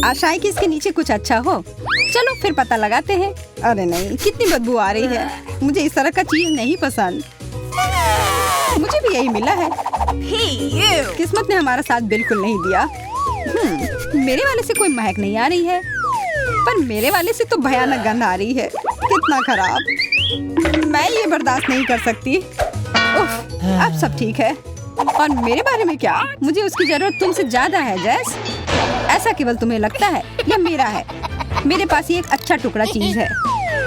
आशा है कि इसके नीचे कुछ अच्छा हो। चलो फिर पता लगाते हैं। अरे नहीं, कितनी बदबू आ रही है। मुझे इस तरह का चीज नहीं पसंद। मुझे भी यही मिला है। किस्मत ने हमारा साथ बिल्कुल नहीं दिया। मेरे वाले से कोई महक नहीं आ रही है, पर मेरे वाले से तो भयानक गंध आ रही है। कितना खराब। मैं ये बर्दाश्त नहीं कर सकती। उफ, अब सब ठीक है। और मेरे बारे में क्या? मुझे उसकी जरूरत तुमसे ज्यादा है जैस। ऐसा केवल तुम्हें लगता है या मेरा है? मेरे पास ये एक अच्छा टुकड़ा चीज है,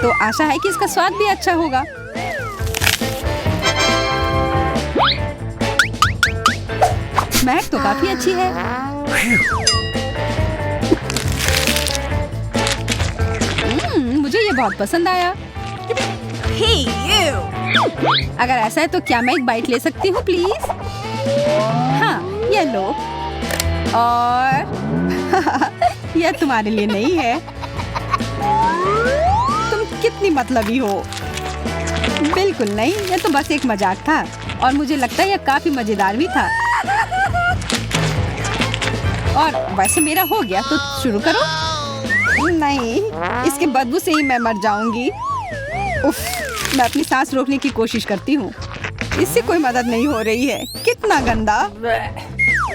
तो आशा है कि इसका स्वाद भी अच्छा होगा। महक तो काफी अच्छी है। मुझे ये बहुत पसंद आया। अगर ऐसा है तो क्या मैं एक बाइट ले सकती हूँ प्लीज? हाँ, ये लो। और यह तुम्हारे लिए नहीं है। तुम कितनी मतलबी हो। बिल्कुल नहीं, यह तो बस एक मजाक था और मुझे लगता है यह काफी मजेदार भी था। और वैसे मेरा हो गया तो शुरू करो। नहीं, इसके बदबू से ही मैं मर जाऊंगी। उफ, मैं अपनी सांस रोकने की कोशिश करती हूँ। इससे कोई मदद नहीं हो रही है। कितना गंदा।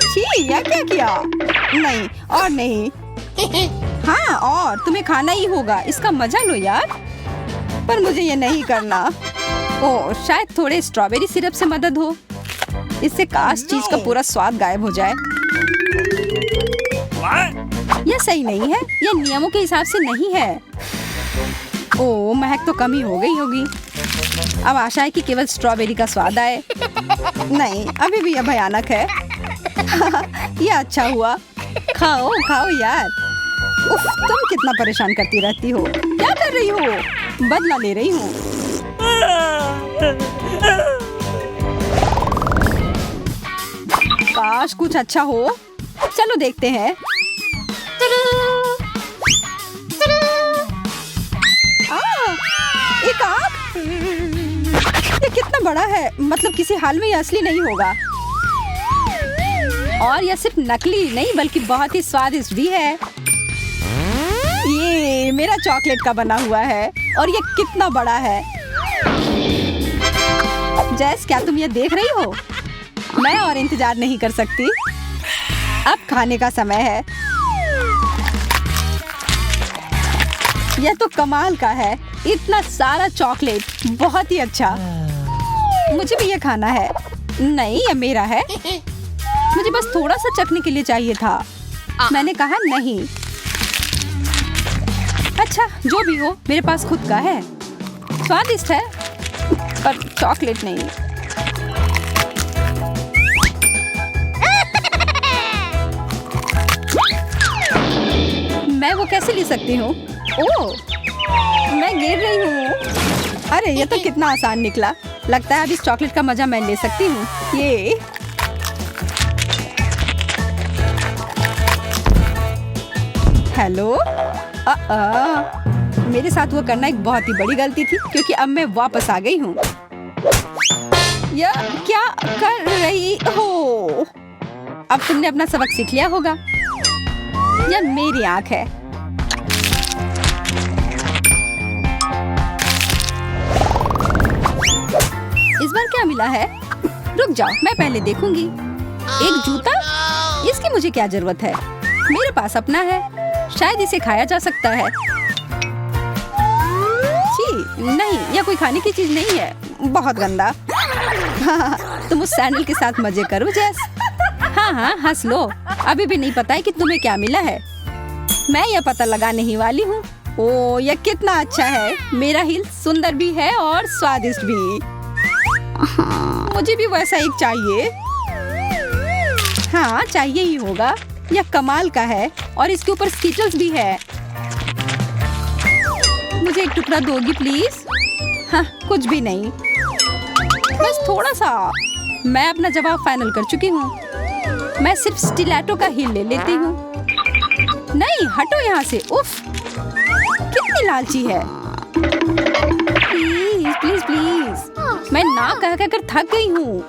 छी, यह क्या किया? नहीं और नहीं। हाँ, और तुम्हें खाना ही होगा। इसका मजा लो यार। पर मुझे ये नहीं करना। ओह, शायद थोड़े स्ट्रॉबेरी सिरप से मदद हो। इससे काश चीज का पूरा स्वाद गायब हो जाए। यह सही नहीं है। यह नियमों के हिसाब से नहीं है। ओह, महक तो कम ही हो गई होगी। अब आशा है कि केवल स्ट्रॉबेरी का स्वाद आए। नहीं, अभी भी यह भयानक है। यह अच्छा हुआ। खाओ खाओ यार। उफ, तुम कितना परेशान करती रहती हो। क्या कर रही हो? बदला ले रही हूँ। काश कुछ अच्छा हो। चलो देखते हैं। एक आँख। ये कितना बड़ा है। मतलब किसी हाल में ये असली नहीं होगा। और यह सिर्फ नकली नहीं बल्कि बहुत ही स्वादिष्ट भी है। ये मेरा चॉकलेट का बना हुआ है और ये कितना बड़ा है। जैस, क्या तुम ये देख रही हो? मैं और इंतजार नहीं कर सकती। अब खाने का समय है। यह तो कमाल का है। इतना सारा चॉकलेट, बहुत ही अच्छा। मुझे भी ये खाना है। नहीं, ये मेरा है। मुझे बस थोड़ा सा चखने के लिए चाहिए था। मैंने कहा नहीं। अच्छा, जो भी हो, मेरे पास खुद का है। स्वादिष्ट है, पर चॉकलेट नहीं। मैं वो कैसे ले सकती हूँ? ओह, मैं गिर रही हूँ। अरे, ये तो कितना आसान निकला। लगता है अब इस चॉकलेट का मजा मैं ले सकती हूँ। ये हेलो। मेरे साथ वो करना एक बहुत ही बड़ी गलती थी, क्योंकि अब मैं वापस आ गई हूँ। यह क्या कर रही हो? अब तुमने अपना सबक सीख लिया होगा। यह मेरी आँख है। इस बार क्या मिला है? रुक जाओ, मैं पहले देखूंगी। एक जूता? इसकी मुझे क्या जरूरत है? मेरे पास अपना है। शायद इसे खाया जा सकता है। छी, नहीं, यह कोई खाने की चीज नहीं है। बहुत गंदा। तुम उस सैंडल के साथ मजे करो जैस। हाँ हाँ, हंस लो। अभी भी नहीं पता है कि तुम्हें क्या मिला है। मैं यह पता लगाने ही वाली हूँ। ओह, यह कितना अच्छा है। मेरा हिल सुंदर भी है और स्वादिष्ट भी। मुझे भी वैसा एक चाहिए। हाँ, चाहिए ही होगा। यह कमाल का है और इसके ऊपर स्कीटल्स भी है। मुझे एक टुकड़ा दोगी प्लीज? हाँ, कुछ भी नहीं, बस थोड़ा सा। मैं अपना जवाब फाइनल कर चुकी हूँ। मैं सिर्फ स्टिलेटो का हील ले लेती हूँ। नहीं, हटो यहाँ से। उफ, कितनी लालची है। Please please please. मैं ना कह कर थक गई हूँ।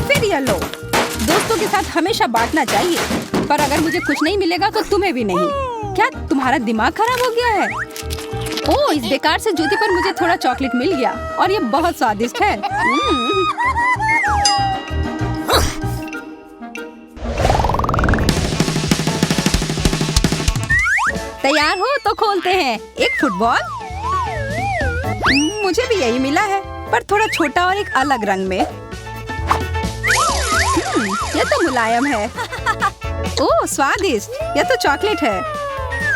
फिर ये लो। दोस्तों के साथ हमेशा बांटना चाहिए। पर अगर मुझे कुछ नहीं मिलेगा तो तुम्हें भी नहीं। क्या तुम्हारा दिमाग खराब हो गया है? ओह, इस बेकार से जूती पर मुझे थोड़ा चॉकलेट मिल गया और ये बहुत स्वादिष्ट है। तैयार हो तो खोलते हैं। एक फुटबॉल। मुझे भी यही मिला है, पर थोड़ा छोटा और एक अलग रंग में। यह तो मुलायम है। ओह स्वादिष्ट, यह तो चॉकलेट है।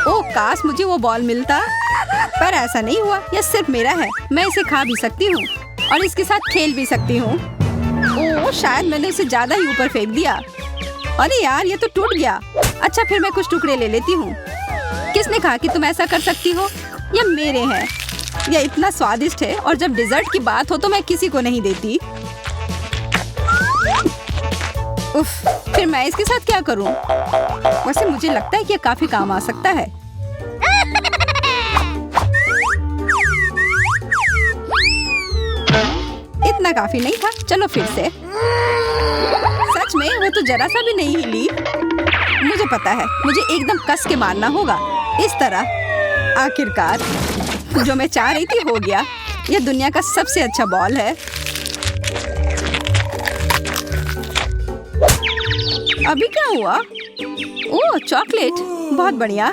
ओह काश मुझे वो बॉल मिलता, पर ऐसा नहीं हुआ। यह सिर्फ मेरा है, मैं इसे खा भी सकती हूँ और इसके साथ खेल भी सकती हूँ। ओह शायद मैंने उसे ज्यादा ही ऊपर फेंक दिया। अरे यार ये तो टूट गया। अच्छा फिर मैं कुछ टुकड़े ले लेती हूँ। किसने कहा कि तुम ऐसा कर सकती हो? यह मेरे हैं। यह इतना स्वादिष्ट है और जब डिजर्ट की बात हो तो मैं किसी को नहीं देती। उफ, फिर मैं इसके साथ क्या करूं? वैसे मुझे लगता है कि यह काफी काम आ सकता है। इतना काफी नहीं था, चलो फिर से। सच में वो तो जरा सा भी नहीं हिली। मुझे पता है, मुझे एकदम कस के मारना होगा, इस तरह। आखिरकार जो मैं चाह रही थी हो गया। यह दुनिया का सबसे अच्छा बॉल है। अभी क्या हुआ? ओह चॉकलेट, बहुत बढ़िया।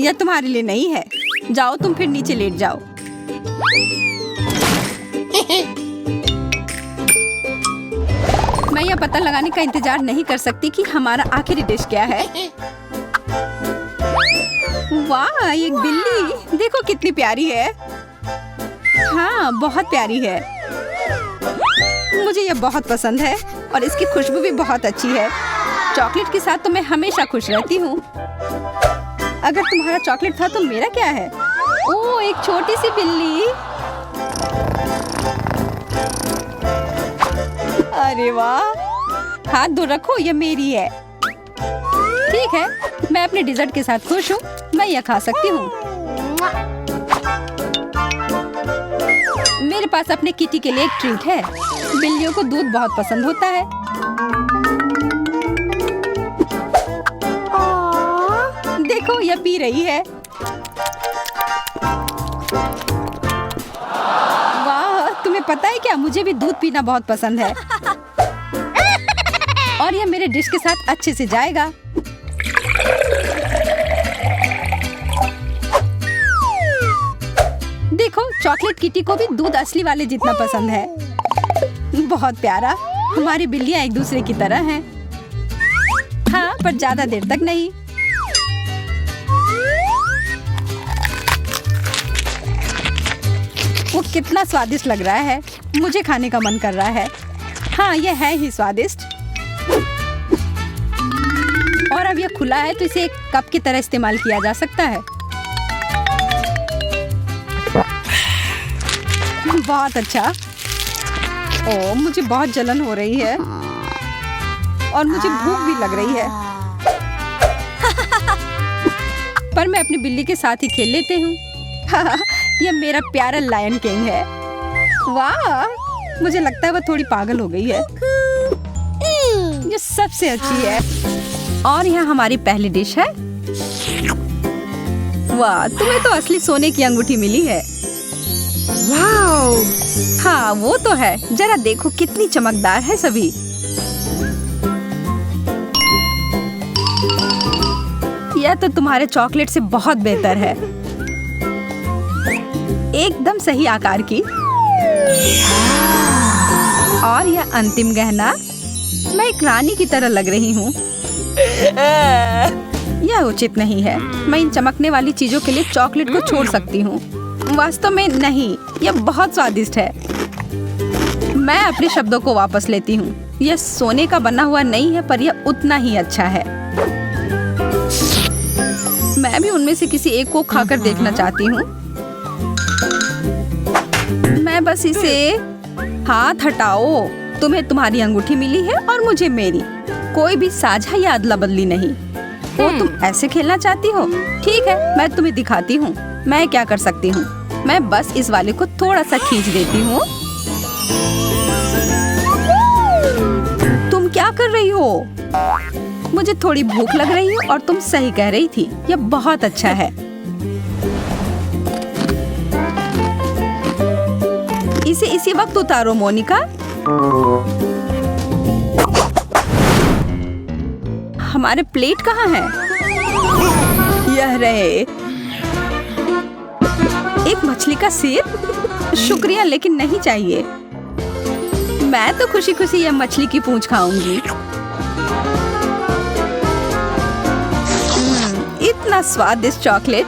यह तुम्हारे लिए नहीं है। जाओ तुम फिर नीचे लेट जाओ। मैं यह पता लगाने का इंतजार नहीं कर सकती कि हमारा आखिरी डिश क्या है। वाह, एक बिल्ली, देखो कितनी प्यारी है। हाँ बहुत प्यारी है। मुझे यह बहुत पसंद है और इसकी खुशबू भी बहुत अच्छी है। चॉकलेट के साथ तो मैं हमेशा खुश रहती हूँ। अगर तुम्हारा चॉकलेट था तो मेरा क्या है? ओह एक छोटी सी बिल्ली। अरे वाह, हाथ दूर रखो, ये मेरी है। ठीक है, मैं अपने डिजर्ट के साथ खुश हूँ। मैं यह खा सकती हूँ। मेरे पास अपने किटी के लिए एक ट्रीट है। बिल्लियों को दूध बहुत पसंद होता है। देखो यह पी रही है। वाह, तुम्हें पता है क्या, मुझे भी दूध पीना बहुत पसंद है। और यह मेरे डिश के साथ अच्छे से जाएगा। देखो चॉकलेट किटी को भी दूध असली वाले जितना पसंद है। बहुत प्यारा। हमारी बिल्लियां एक दूसरे की तरह हैं। हाँ पर ज्यादा देर तक नहीं। वो कितना स्वादिष्ट लग रहा है। मुझे खाने का मन कर रहा है। हाँ यह है ही स्वादिष्ट। और अब यह खुला है तो इसे एक कप की तरह इस्तेमाल किया जा सकता है। बहुत अच्छा। ओह मुझे बहुत जलन हो रही है और मुझे भूख भी लग रही है। पर मैं अपनी बिल्ली के साथ ही खेल लेती हूँ। यह मेरा प्यारा लायन किंग है। वाह, मुझे लगता है वह थोड़ी पागल हो गई है। ये सबसे अच्छी है। और यह हमारी पहली डिश है। वाह, तुम्हें तो असली सोने की अंगूठी मिली है। वाओ, हाँ वो तो है। जरा देखो कितनी चमकदार है सभी। यह तो तुम्हारे चॉकलेट से बहुत बेहतर है। एकदम सही आकार की। और यह अंतिम गहना, मैं एक रानी की तरह लग रही हूँ। यह उचित नहीं है। मैं इन चमकने वाली चीजों के लिए चॉकलेट को छोड़ सकती हूँ। वास्तव में नहीं, यह बहुत स्वादिष्ट है। मैं अपने शब्दों को वापस लेती हूँ। यह सोने का बना हुआ नहीं है, पर यह उतना ही अच्छा है। मैं भी उनमें से किसी एक को खाकर देखना चाहती हूँ। मैं बस इसे हाथ हटाओ। तुम्हें तुम्हारी अंगूठी मिली है और मुझे मेरी। कोई भी साझा या अदला बदली नहीं। वो तुम ऐसे खेलना चाहती हो? ठीक है, मैं तुम्हें दिखाती हूँ मैं क्या कर सकती हूँ। मैं बस इस वाले को थोड़ा सा खींच देती हूँ। तुम क्या कर रही हो? मुझे थोड़ी भूख लग रही है और तुम सही कह रही थी, यह बहुत अच्छा है। इसे इसी वक्त उतारो मोनिका। हमारे प्लेट कहाँ है? यह रहे। एक मछली का सिर? शुक्रिया, लेकिन नहीं चाहिए। मैं तो खुशी खुशी यह मछली की पूंछ खाऊंगी। इतना स्वादिष्ट चॉकलेट।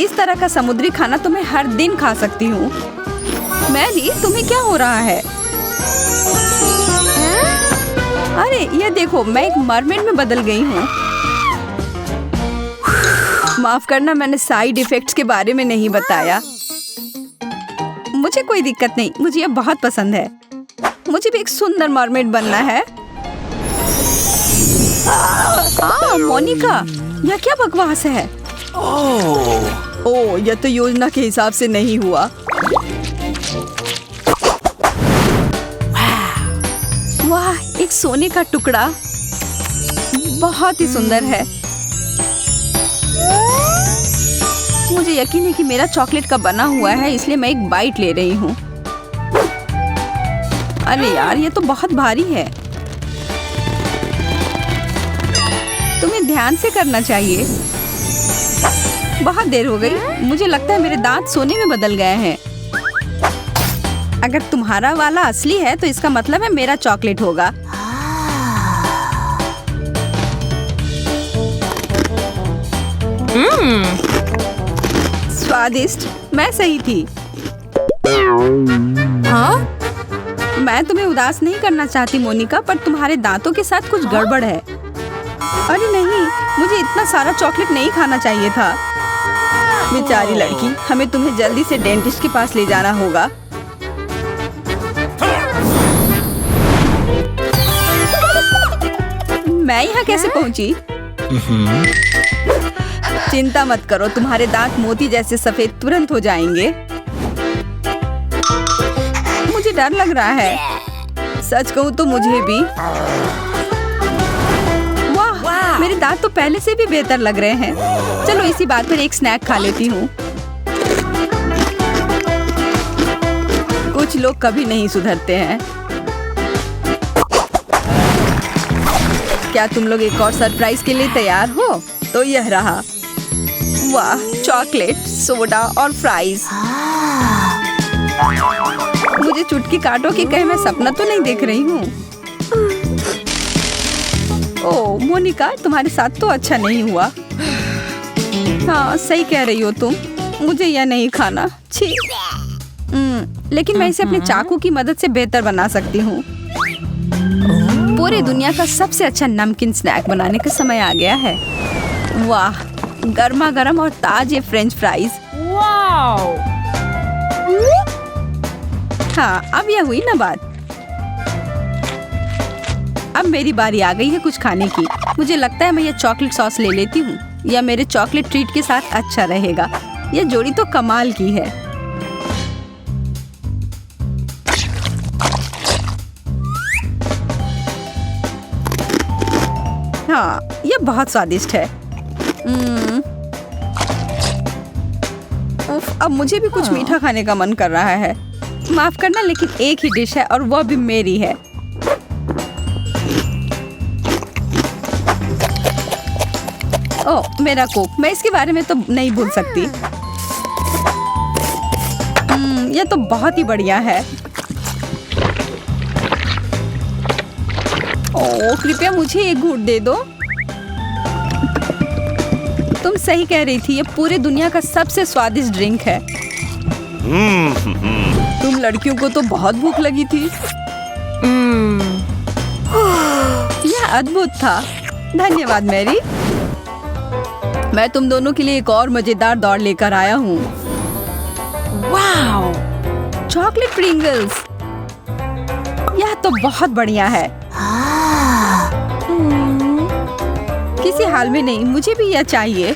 इस तरह का समुद्री खाना तो मैं हर दिन खा सकती हूँ। मैरी, तुम्हें क्या हो रहा है? अरे ये देखो, मैं एक मरमेड में बदल गई हूँ। माफ करना, मैंने साइड इफेक्ट्स के बारे में नहीं बताया। मुझे कोई दिक्कत नहीं, मुझे ये बहुत पसंद है। मुझे भी एक सुंदर मरमेड बनना है। मोनिका, यह क्या बकवास है? ओह, यह तो योजना के हिसाब से नहीं हुआ। वाह, एक सोने का टुकड़ा, बहुत ही सुंदर है। मुझे यकीन है कि मेरा चॉकलेट का बना हुआ है, इसलिए मैं एक बाइट ले रही हूँ। अरे यार, ये तो बहुत भारी है। तुम्हें ध्यान से करना चाहिए। बहुत देर हो गई। मुझे लगता है मेरे दांत सोने में बदल गए हैं। अगर तुम्हारा वाला असली है तो इसका मतलब है मेरा चॉकलेट होगा। स्वादिष्ट, मैं सही थी। हाँ? मैं तुम्हें उदास नहीं करना चाहती मोनिका, पर तुम्हारे दांतों के साथ कुछ गड़बड़ है। अरे नहीं, मुझे इतना सारा चॉकलेट नहीं खाना चाहिए था। बेचारी लड़की, हमें तुम्हें जल्दी से डेंटिस्ट के पास ले जाना होगा। मैं यहाँ कैसे पहुँची? चिंता मत करो, तुम्हारे दांत मोती जैसे सफेद तुरंत हो जाएंगे। मुझे डर लग रहा है। सच कहूँ तो मुझे भी। वाह, मेरे दांत तो पहले से भी बेहतर लग रहे हैं। चलो इसी बात पर एक स्नैक खा लेती हूँ। कुछ लोग कभी नहीं सुधरते हैं। क्या तुम लोग एक और सरप्राइज के लिए तैयार हो? तो यह रहा। वाह, चॉकलेट, सोडा और फ्राइज। मुझे चुटकी काटो कि कहीं मैं सपना तो नहीं देख रही हूँ। ओह मोनिका, तुम्हारे साथ तो अच्छा नहीं हुआ। हाँ, सही कह रही हो तुम। मुझे यह नहीं खाना। छी। लेकिन मैं इसे अपने चाकू की मदद से बेहतर बना सकती हूँ। पूरी दुनिया का सबसे अच्छा नमकीन स्नैक बनाने का समय आ गया है। वाह, गर्मा गर्म और ताजे फ्रेंच फ्राइज। वाओ! हाँ, अब यह हुई ना बात। अब मेरी बारी आ गई है कुछ खाने की। मुझे लगता है मैं यह चॉकलेट सॉस ले लेती हूँ। यह मेरे चॉकलेट ट्रीट के साथ अच्छा रहेगा। यह जोड़ी तो कमाल की है। हाँ, यह बहुत स्वादिष्ट है। उफ, अब मुझे भी कुछ मीठा खाने का मन कर रहा है। माफ करना, लेकिन एक ही डिश है और वह भी मेरी है। ओह, मेरा कोक, मैं इसके बारे में तो नहीं भूल सकती। यह तो बहुत ही बढ़िया है। ओह, कृपया मुझे एक घूंट दे दो। तुम सही कह रही थी, ये पूरी दुनिया का सबसे स्वादिष्ट ड्रिंक है। तुम लड़कियों को तो बहुत भूख लगी थी। यह अद्भुत था। धन्यवाद मैरी। मैं तुम दोनों के लिए एक और मजेदार दौड़ लेकर आया हूँ। वाओ! Chocolate Pringles. यह तो बहुत बढ़िया है। किसी हाल में नहीं, मुझे भी यह चाहिए।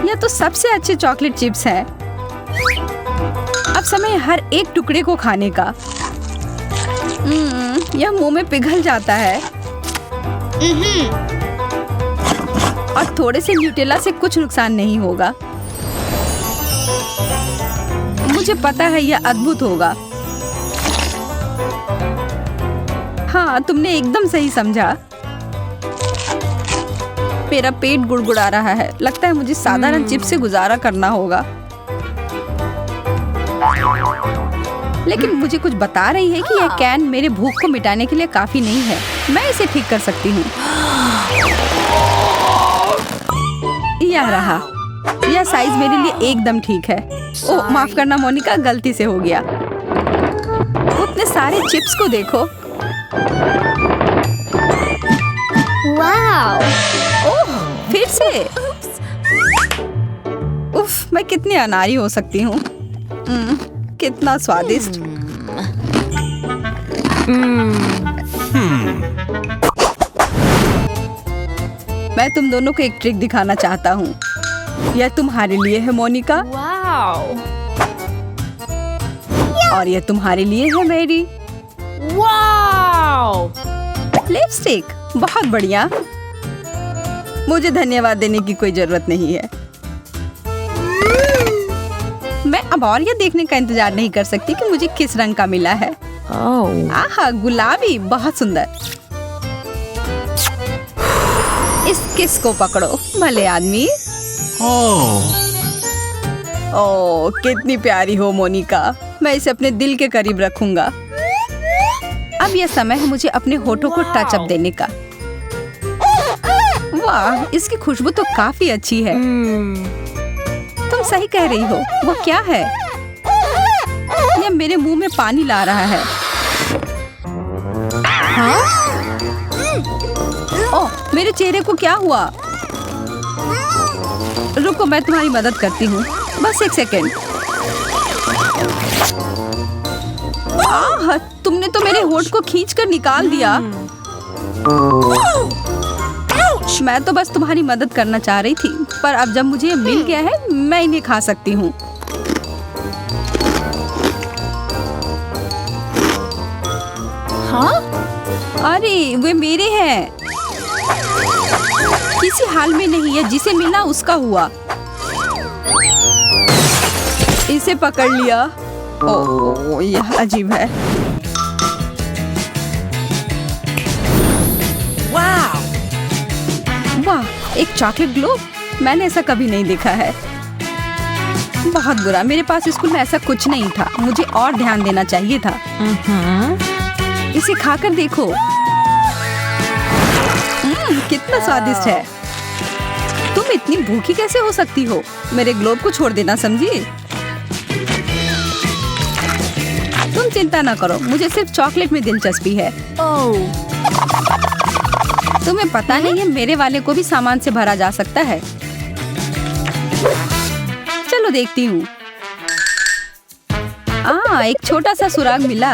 यह तो सबसे अच्छे चॉकलेट चिप्स हैं। अब समय है हर एक टुकड़े को खाने का। यह मुंह में पिघल जाता है। और थोड़े से न्यूटेला से कुछ नुकसान नहीं होगा। मुझे पता है यह अद्भुत होगा। हाँ, तुमने एकदम सही समझा। मेरा पेट गुड़गुड़ा रहा है। लगता है मुझे साधारण चिप्स से गुजारा करना होगा। लेकिन मुझे कुछ बता रही है कि यह कैन मेरे भूख को मिटाने के लिए काफी नहीं है। मैं इसे ठीक कर सकती हूँ। यह रहा। यह साइज मेरे लिए एकदम ठीक है। ओह, माफ करना मोनिका, गलती से हो गया। उतने सारे चिप्स को देखो। वाओ! ओह, फिर से। उफ, मैं कितनी अनाड़ी हो सकती हूँ। कितना स्वादिष्ट। मैं तुम दोनों को एक ट्रिक दिखाना चाहता हूँ। यह तुम्हारे लिए है मोनिका। वाओ! और यह तुम्हारे लिए है मेरी। वाओ! लिपस्टिक। बहुत बढ़िया। मुझे धन्यवाद देने की कोई जरूरत नहीं है। मैं अब और यह देखने का इंतजार नहीं कर सकती कि मुझे किस रंग का मिला है। आहा, गुलाबी, बहुत सुंदर। इस किस को पकड़ो, भले आदमी। ओह, कितनी प्यारी हो मोनिका। मैं इसे अपने दिल के करीब रखूंगा। अब यह समय है मुझे अपने होठों को टच अप देने का। वाह, इसकी खुशबू तो काफी अच्छी है। तुम सही कह रही हो। वो क्या है? यह मेरे मुंह में पानी ला रहा है। हाँ? ओह, मेरे चेहरे को क्या हुआ? रुको, मैं तुम्हारी मदद करती हूँ। बस एक सेकेंड। आह, तुमने तो मेरे होठ को खींचकर निकाल दिया। मैं तो बस तुम्हारी मदद करना चाह रही थी, पर अब जब मुझे ये मिल गया है, मैं इन्हें खा सकती हूँ। हाँ? अरे, वे मेरे हैं। किसी हाल में नहीं है। जिसे मिला उसका हुआ। इसे पकड़ लिया। ओह, यह अजीब है। वाह, एक चॉकलेट ग्लोब। मैंने ऐसा कभी नहीं देखा है। बहुत बुरा, मेरे पास स्कूल में ऐसा कुछ नहीं था। मुझे और ध्यान देना चाहिए था। इसे खाकर देखो। कितना स्वादिष्ट है। तुम इतनी भूखी कैसे हो सकती हो? मेरे ग्लोब को छोड़ देना, समझी? तुम चिंता ना करो, मुझे सिर्फ चॉकलेट में दिलचस्पी है। तुम्हें पता नहीं है, मेरे वाले को भी सामान से भरा जा सकता है। चलो देखती हूँ। एक छोटा सा सुराग मिला।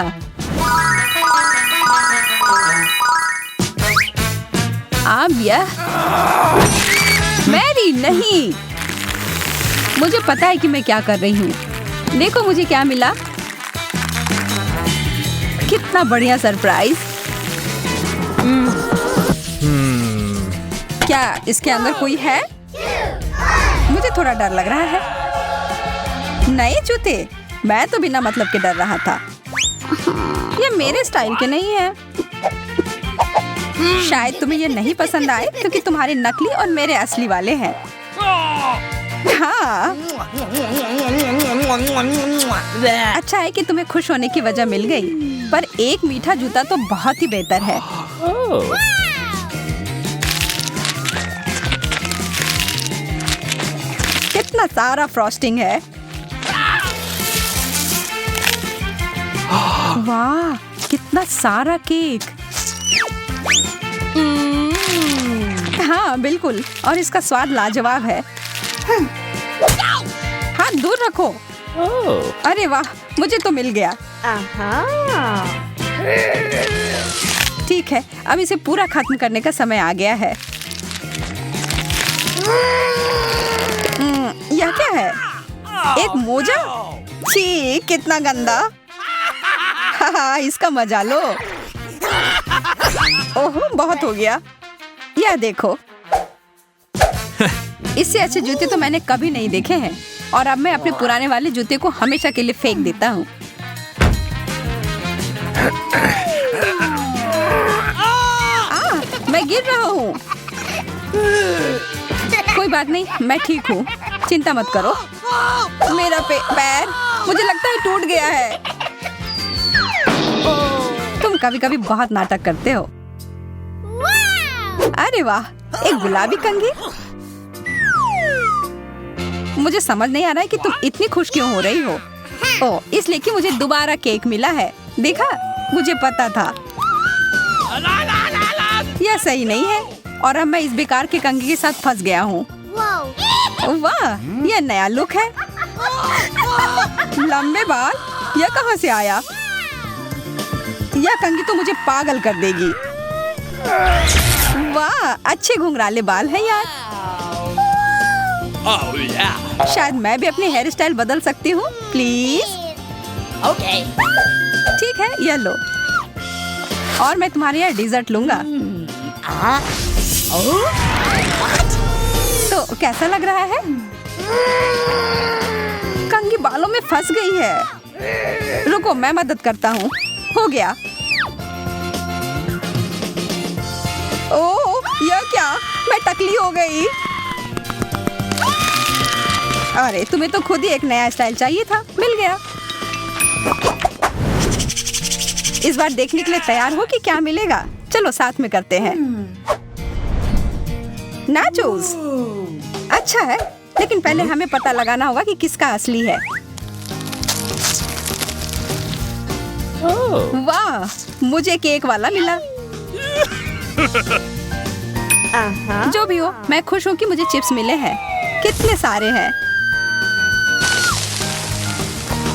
अब यह मैरी नहीं। मुझे पता है कि मैं क्या कर रही हूँ। देखो मुझे क्या मिला। कितना बढ़िया सरप्राइज। क्या इसके अंदर कोई है? मुझे थोड़ा डर लग रहा है। नए जूते? मैं तो बिना मतलब के डर रहा था। ये मेरे स्टाइल के नहीं है। शायद तुम्हें ये नहीं पसंद आए क्योंकि तुम्हारे नकली और मेरे असली वाले हैं। हाँ। अच्छा है कि तुम्हें खुश होने की वजह मिल गई, पर एक मीठा जूता तो बहुत ही बेहतर है। कितना सारा फ्रॉस्टिंग है। वाह, कितना सारा केक। हाँ बिल्कुल, और इसका स्वाद लाजवाब है। हाथ दूर रखो। अरे वाह, मुझे तो मिल गया। ठीक है, अब इसे पूरा खत्म करने का समय आ गया है। यह क्या है? एक मोजा? छी, कितना गंदा। हाँ, इसका मजा लो। ओह, बहुत हो गया। यह देखो। इससे अच्छे जूते तो मैंने कभी नहीं देखे हैं और अब मैं अपने पुराने वाले जूते को हमेशा के लिए फेंक देता हूँ। मैं गिर रहा हूँ। कोई बात नहीं, मैं ठीक हूँ, चिंता मत करो। मेरा पैर मुझे लगता है टूट गया है। तुम कभी कभी बहुत नाटक करते हो। अरे वाह, एक गुलाबी कंघी। मुझे समझ नहीं आ रहा है कि तुम इतनी खुश क्यों हो रही हो। ओह, इसलिए कि मुझे दोबारा केक मिला है। देखा, मुझे पता था। यह सही नहीं है और अब मैं इस बेकार के कंघी के साथ फंस गया हूँ। वाह, यह नया लुक है। लंबे बाल, यह कहाँ से आया? यह कंघी तो मुझे पागल कर देगी। वाह, अच्छे घुंघराले बाल हैं यार। शायद मैं भी अपनी हेयर स्टाइल बदल सकती हूँ, प्लीज। Okay. ठीक है, यह लो। और मैं तुम्हारे यहाँ डिजर्ट लूंगा। तो कैसा लग रहा है? कंघी बालों में फंस गई है। रुको, मैं मदद करता हूँ। हो गया। ओह, यह क्या? मैं टकली हो गई। अरे, तुम्हें तो खुद ही एक नया स्टाइल चाहिए था, मिल गया। इस बार देखने के लिए तैयार हो कि क्या मिलेगा? चलो साथ में करते हैं। नाचोस। अच्छा है, लेकिन पहले हमें पता लगाना होगा कि किसका असली है। वाह, मुझे केक वाला मिला। जो भी हो, मैं खुश हूँ कि मुझे चिप्स मिले हैं। कितने सारे हैं।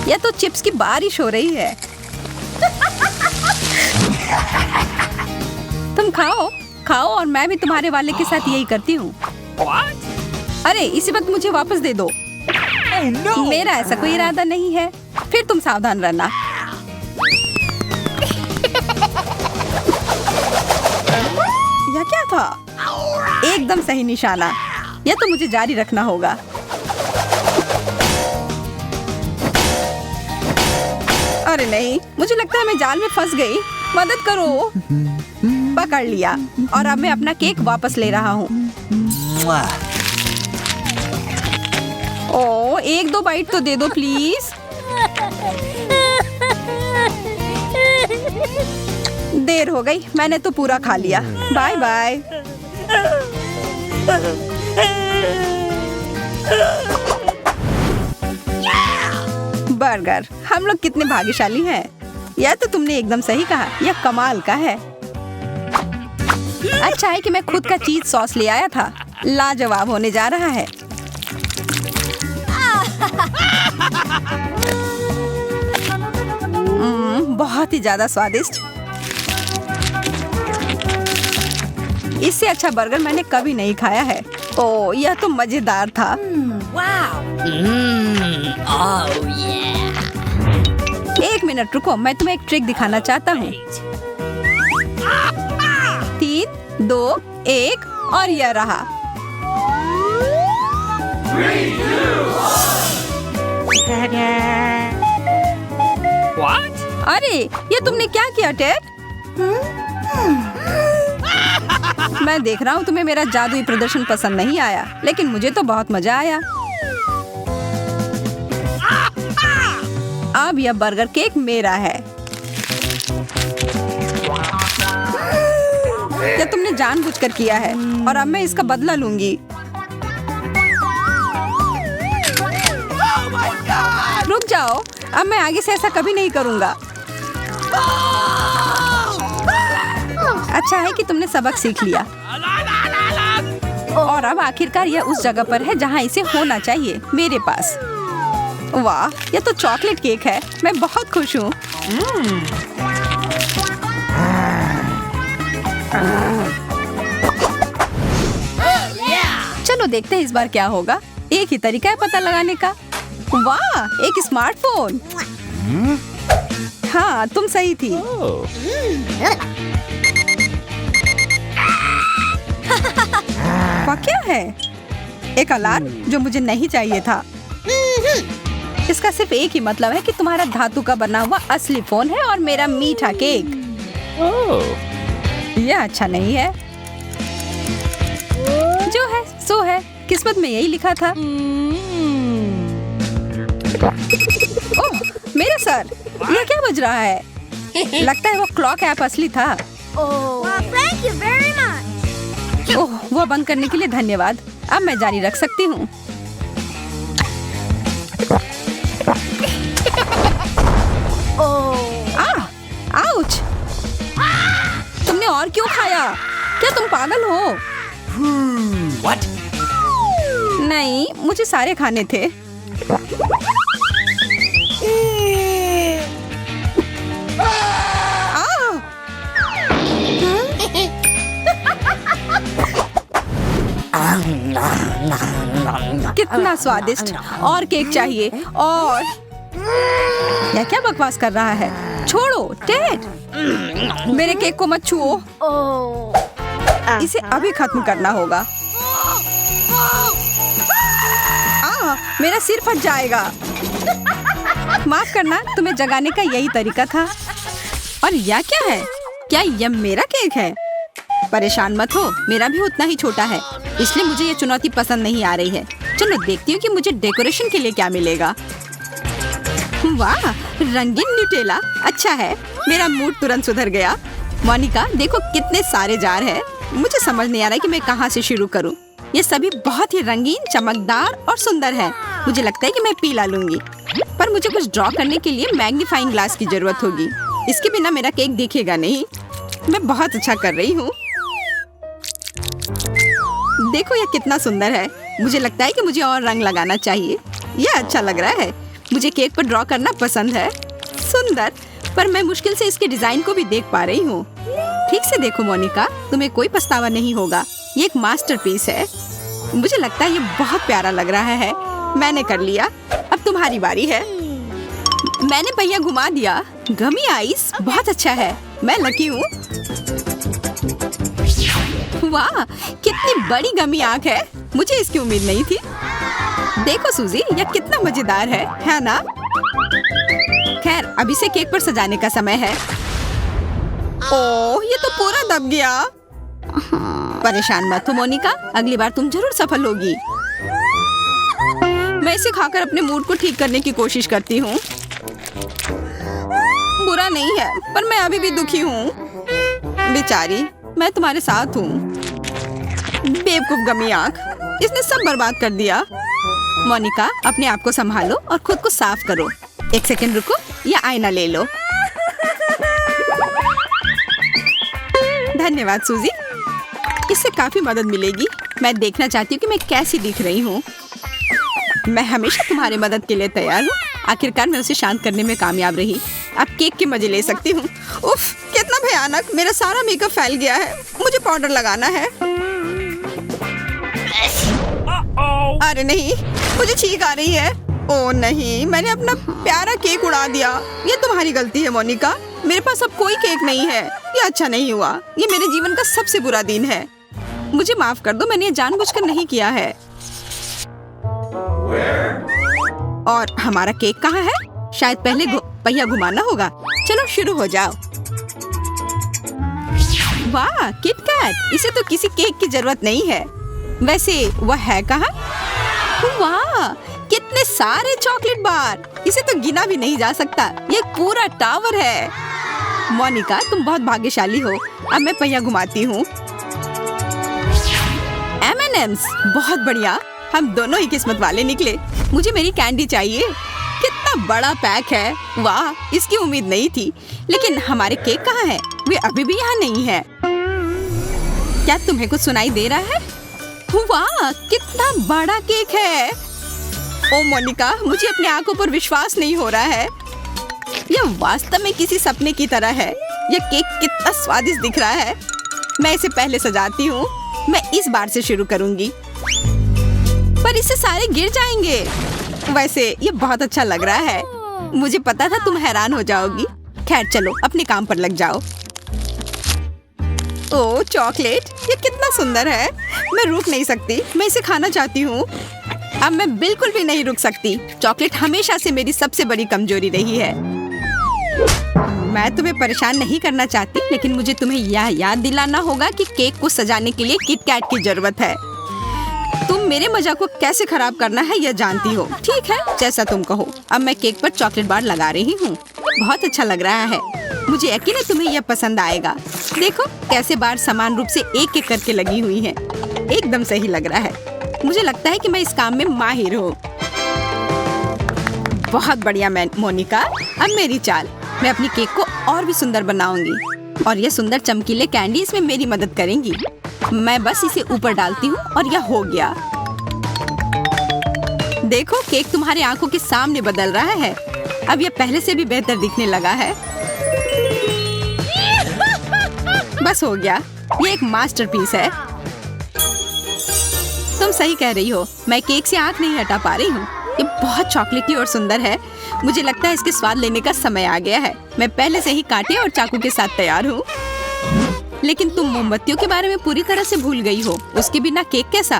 यह तो चिप्स की बारिश हो रही है। तुम खाओ खाओ और मैं भी तुम्हारे वाले के साथ यही करती हूँ। अरे, इसी वक्त मुझे वापस दे दो। मेरा ऐसा कोई इरादा नहीं है। फिर तुम सावधान रहना। यह क्या था? एकदम सही निशाना। यह तो मुझे जारी रखना होगा। अरे नहीं, मुझे लगता है मैं जाल में फंस गई। मदद करो। पकड़ लिया और अब मैं अपना केक वापस ले रहा हूँ। ओह, एक दो बाइट तो दे दो प्लीज। देर हो गई, मैंने तो पूरा खा लिया। Bye bye. बर्गर, हम लोग कितने भाग्यशाली हैं। यह तो तुमने एकदम सही कहा, यह कमाल का है। अच्छा है कि मैं खुद का चीज सॉस ले आया था। लाजवाब होने जा रहा है। बहुत ही ज्यादा स्वादिष्ट। इससे अच्छा बर्गर मैंने कभी नहीं खाया है। ओह, यह तो मजेदार था। Oh yeah. एक मिनट रुको, मैं तुम्हें एक ट्रिक दिखाना चाहता हूँ। 3, 2, 1 और यह रहा। What? अरे, ये तुमने क्या किया टेड? मैं देख रहा हूँ तुम्हें मेरा जादुई प्रदर्शन पसंद नहीं आया, लेकिन मुझे तो बहुत मजा आया। अब यह बर्गर केक मेरा है। यह तुमने जानबूझकर किया है और अब मैं इसका बदला लूंगी। रुक जाओ, अब मैं आगे से ऐसा कभी नहीं करूंगा। अच्छा है कि तुमने सबक सीख लिया। और अब आखिरकार यह उस जगह पर है जहाँ इसे होना चाहिए, मेरे पास। वाह, यह तो चॉकलेट केक है। मैं बहुत खुश हूँ। चलो देखते हैं इस बार क्या होगा। एक ही तरीका है पता लगाने का। वाह, एक स्मार्टफोन। हाँ, तुम सही थी। वाह, क्या है? एक अलार्म जो मुझे नहीं चाहिए था। इसका सिर्फ एक ही मतलब है कि तुम्हारा धातु का बना हुआ असली फोन है और मेरा मीठा केक। यह अच्छा नहीं है। जो है सो है, किस्मत में यही लिखा था। ओह, मेरा सर, यह क्या बज रहा है? लगता है वो क्लॉक ऐप असली था। ओह, वह बंद करने के लिए धन्यवाद। अब मैं जारी रख सकती हूँ। आउच! तुमने और क्यों खाया? क्या तुम पागल हो? What? नहीं, मुझे सारे खाने थे। कितना स्वादिष्ट! और केक चाहिए। और यह क्या बकवास कर रहा है? छोड़ो, टेड! मेरे केक को मत छुओ। इसे अभी खत्म करना होगा। मेरा सिर फट जाएगा। माफ करना, तुम्हें जगाने का यही तरीका था। और यह क्या है? क्या यह मेरा केक है? परेशान मत हो, मेरा भी उतना ही छोटा है, इसलिए मुझे ये चुनौती पसंद नहीं आ रही है। चलो देखती हूँ कि मुझे डेकोरेशन के लिए क्या मिलेगा। वाह, रंगीन न्यूटेला, अच्छा है। मेरा मूड तुरंत सुधर गया। मोनिका, देखो कितने सारे जार हैं। मुझे समझ नहीं आ रहा कि मैं कहाँ से शुरू करूँ। ये सभी बहुत ही रंगीन, चमकदार और सुंदर है। मुझे लगता है कि मैं पीला लूंगी, पर मुझे कुछ ड्रॉ करने के लिए मैग्नीफाइंग ग्लास की जरूरत होगी। इसके बिना मेरा केक दिखेगा नहीं। मैं बहुत अच्छा कर रही हूँ। देखो यह कितना सुंदर है। मुझे लगता है कि मुझे और रंग लगाना चाहिए। यह अच्छा लग रहा है। मुझे केक पर ड्रॉ करना पसंद है। सुंदर, पर मैं मुश्किल से इसके डिजाइन को भी देख पा रही हूँ। ठीक से देखो मोनिका, तुम्हें कोई पछतावा नहीं होगा। ये एक मास्टरपीस है। मुझे लगता है ये बहुत प्यारा लग रहा है। मैंने कर लिया, अब तुम्हारी बारी है। मैंने पहिया घुमा दिया। गमी आइस बहुत अच्छा है। मैं लकी हूँ। वाह, कितनी बड़ी गमी आंख है। मुझे इसकी उम्मीद नहीं थी। देखो सूजी, यह कितना मजेदार है ना? खैर, अभी से केक पर सजाने का समय है। ओह, ये तो पूरा दब गया। परेशान मत हो मोनिका, अगली बार तुम जरूर सफल होगी। मैं इसे खाकर अपने मूड को ठीक करने की कोशिश करती हूँ। बुरा नहीं है, पर मैं अभी भी दुखी हूँ। बेचारी, मैं तुम्हारे साथ हूँ। बेवकूफ गमी आंख, इसने सब बर्बाद कर दिया। मोनिका, अपने आप को संभालो और खुद को साफ करो। एक सेकंड रुको, या आईना ले लो। धन्यवाद सूजी, इससे काफी मदद मिलेगी। मैं देखना चाहती हूँ कि मैं कैसी दिख रही हूँ। मैं हमेशा तुम्हारी मदद के लिए तैयार हूँ। आखिरकार मैं उसे शांत करने में कामयाब रही। अब केक के मजे ले सकती हूँ। उफ, कितना भयानक! मेरा सारा मेकअप फैल गया है। मुझे पाउडर लगाना है। अरे नहीं, मुझे छींक आ रही है। ओह नहीं, मैंने अपना प्यारा केक उड़ा दिया। ये तुम्हारी गलती है मोनिका। मेरे पास अब कोई केक नहीं है। ये अच्छा नहीं हुआ। ये मेरे जीवन का सबसे बुरा दिन है। मुझे माफ कर दो, मैंने ये जानबूझकर नहीं किया है। और हमारा केक कहाँ है? शायद पहले पहिया घुमाना होगा। चलो शुरू हो जाओ। वाह, किटकैट, इसे तो किसी केक की जरूरत नहीं है। वैसे वह है कहाँ? वाह, कितने सारे चॉकलेट बार! इसे तो गिना भी नहीं जा सकता। ये पूरा टावर है। मोनिका, तुम बहुत भाग्यशाली हो। अब मैं पहिया घुमाती हूँ। M&M's, बहुत बढ़िया। हम दोनों ही किस्मत वाले निकले। मुझे मेरी कैंडी चाहिए। कितना बड़ा पैक है। वाह, इसकी उम्मीद नहीं थी। लेकिन हमारे केक कहाँ हैं? वे अभी भी यहाँ नहीं है। क्या तुम्हें कुछ सुनाई दे रहा है? वाह, कितना बड़ा केक है। ओ मोनिका, मुझे अपनी आंखों पर विश्वास नहीं हो रहा है। यह वास्तव में किसी सपने की तरह है। यह केक कितना स्वादिष्ट दिख रहा है। मैं इसे पहले सजाती हूँ। मैं इस बार से शुरू करूंगी, पर इससे सारे गिर जाएंगे। वैसे ये बहुत अच्छा लग रहा है। मुझे पता था तुम हैरान हो जाओगी। खैर चलो अपने काम पर लग जाओ। ओह चॉकलेट, ये कितना सुंदर है। मैं रुक नहीं सकती, मैं इसे खाना चाहती हूँ। अब मैं बिल्कुल भी नहीं रुक सकती। चॉकलेट हमेशा से मेरी सबसे बड़ी कमजोरी रही है। मैं तुम्हें परेशान नहीं करना चाहती, लेकिन मुझे तुम्हें यह याद दिलाना होगा कि केक को सजाने के लिए किट कैट की जरूरत है। तुम मेरे मजाक को कैसे खराब करना है यह जानती हो। ठीक है, जैसा तुम कहो। अब मैं केक पर चॉकलेट बार लगा रही हूँ। बहुत अच्छा लग रहा है। मुझे यकीन है तुम्हें यह पसंद आएगा। देखो कैसे बार समान रूप से एक एक करके लगी हुई हैं। एकदम सही लग रहा है। मुझे लगता है कि मैं इस काम में माहिर हूँ। बहुत बढ़िया मोनिका। अब मेरी चाल। मैं अपनी केक को और भी सुंदर बनाऊंगी और ये सुंदर चमकीले कैंडी इसमें मेरी मदद करेंगी। मैं बस इसे ऊपर डालती हूँ और यह हो गया। देखो केक तुम्हारी आंखों के सामने बदल रहा है। अब यह पहले से भी बेहतर दिखने लगा है। बस हो गया। ये एक मास्टरपीस है। तुम सही कह रही हो। मैं केक से आंख नहीं हटा पा रही हूँ। ये बहुत चॉकलेटी और सुंदर है। मुझे लगता है इसके स्वाद लेने का समय आ गया है। मैं पहले से ही कांटे और चाकू के साथ तैयार हूँ। लेकिन तुम मोमबत्तियों के बारे में पूरी तरह से भूल गई हो। उसके बिना केक कैसा?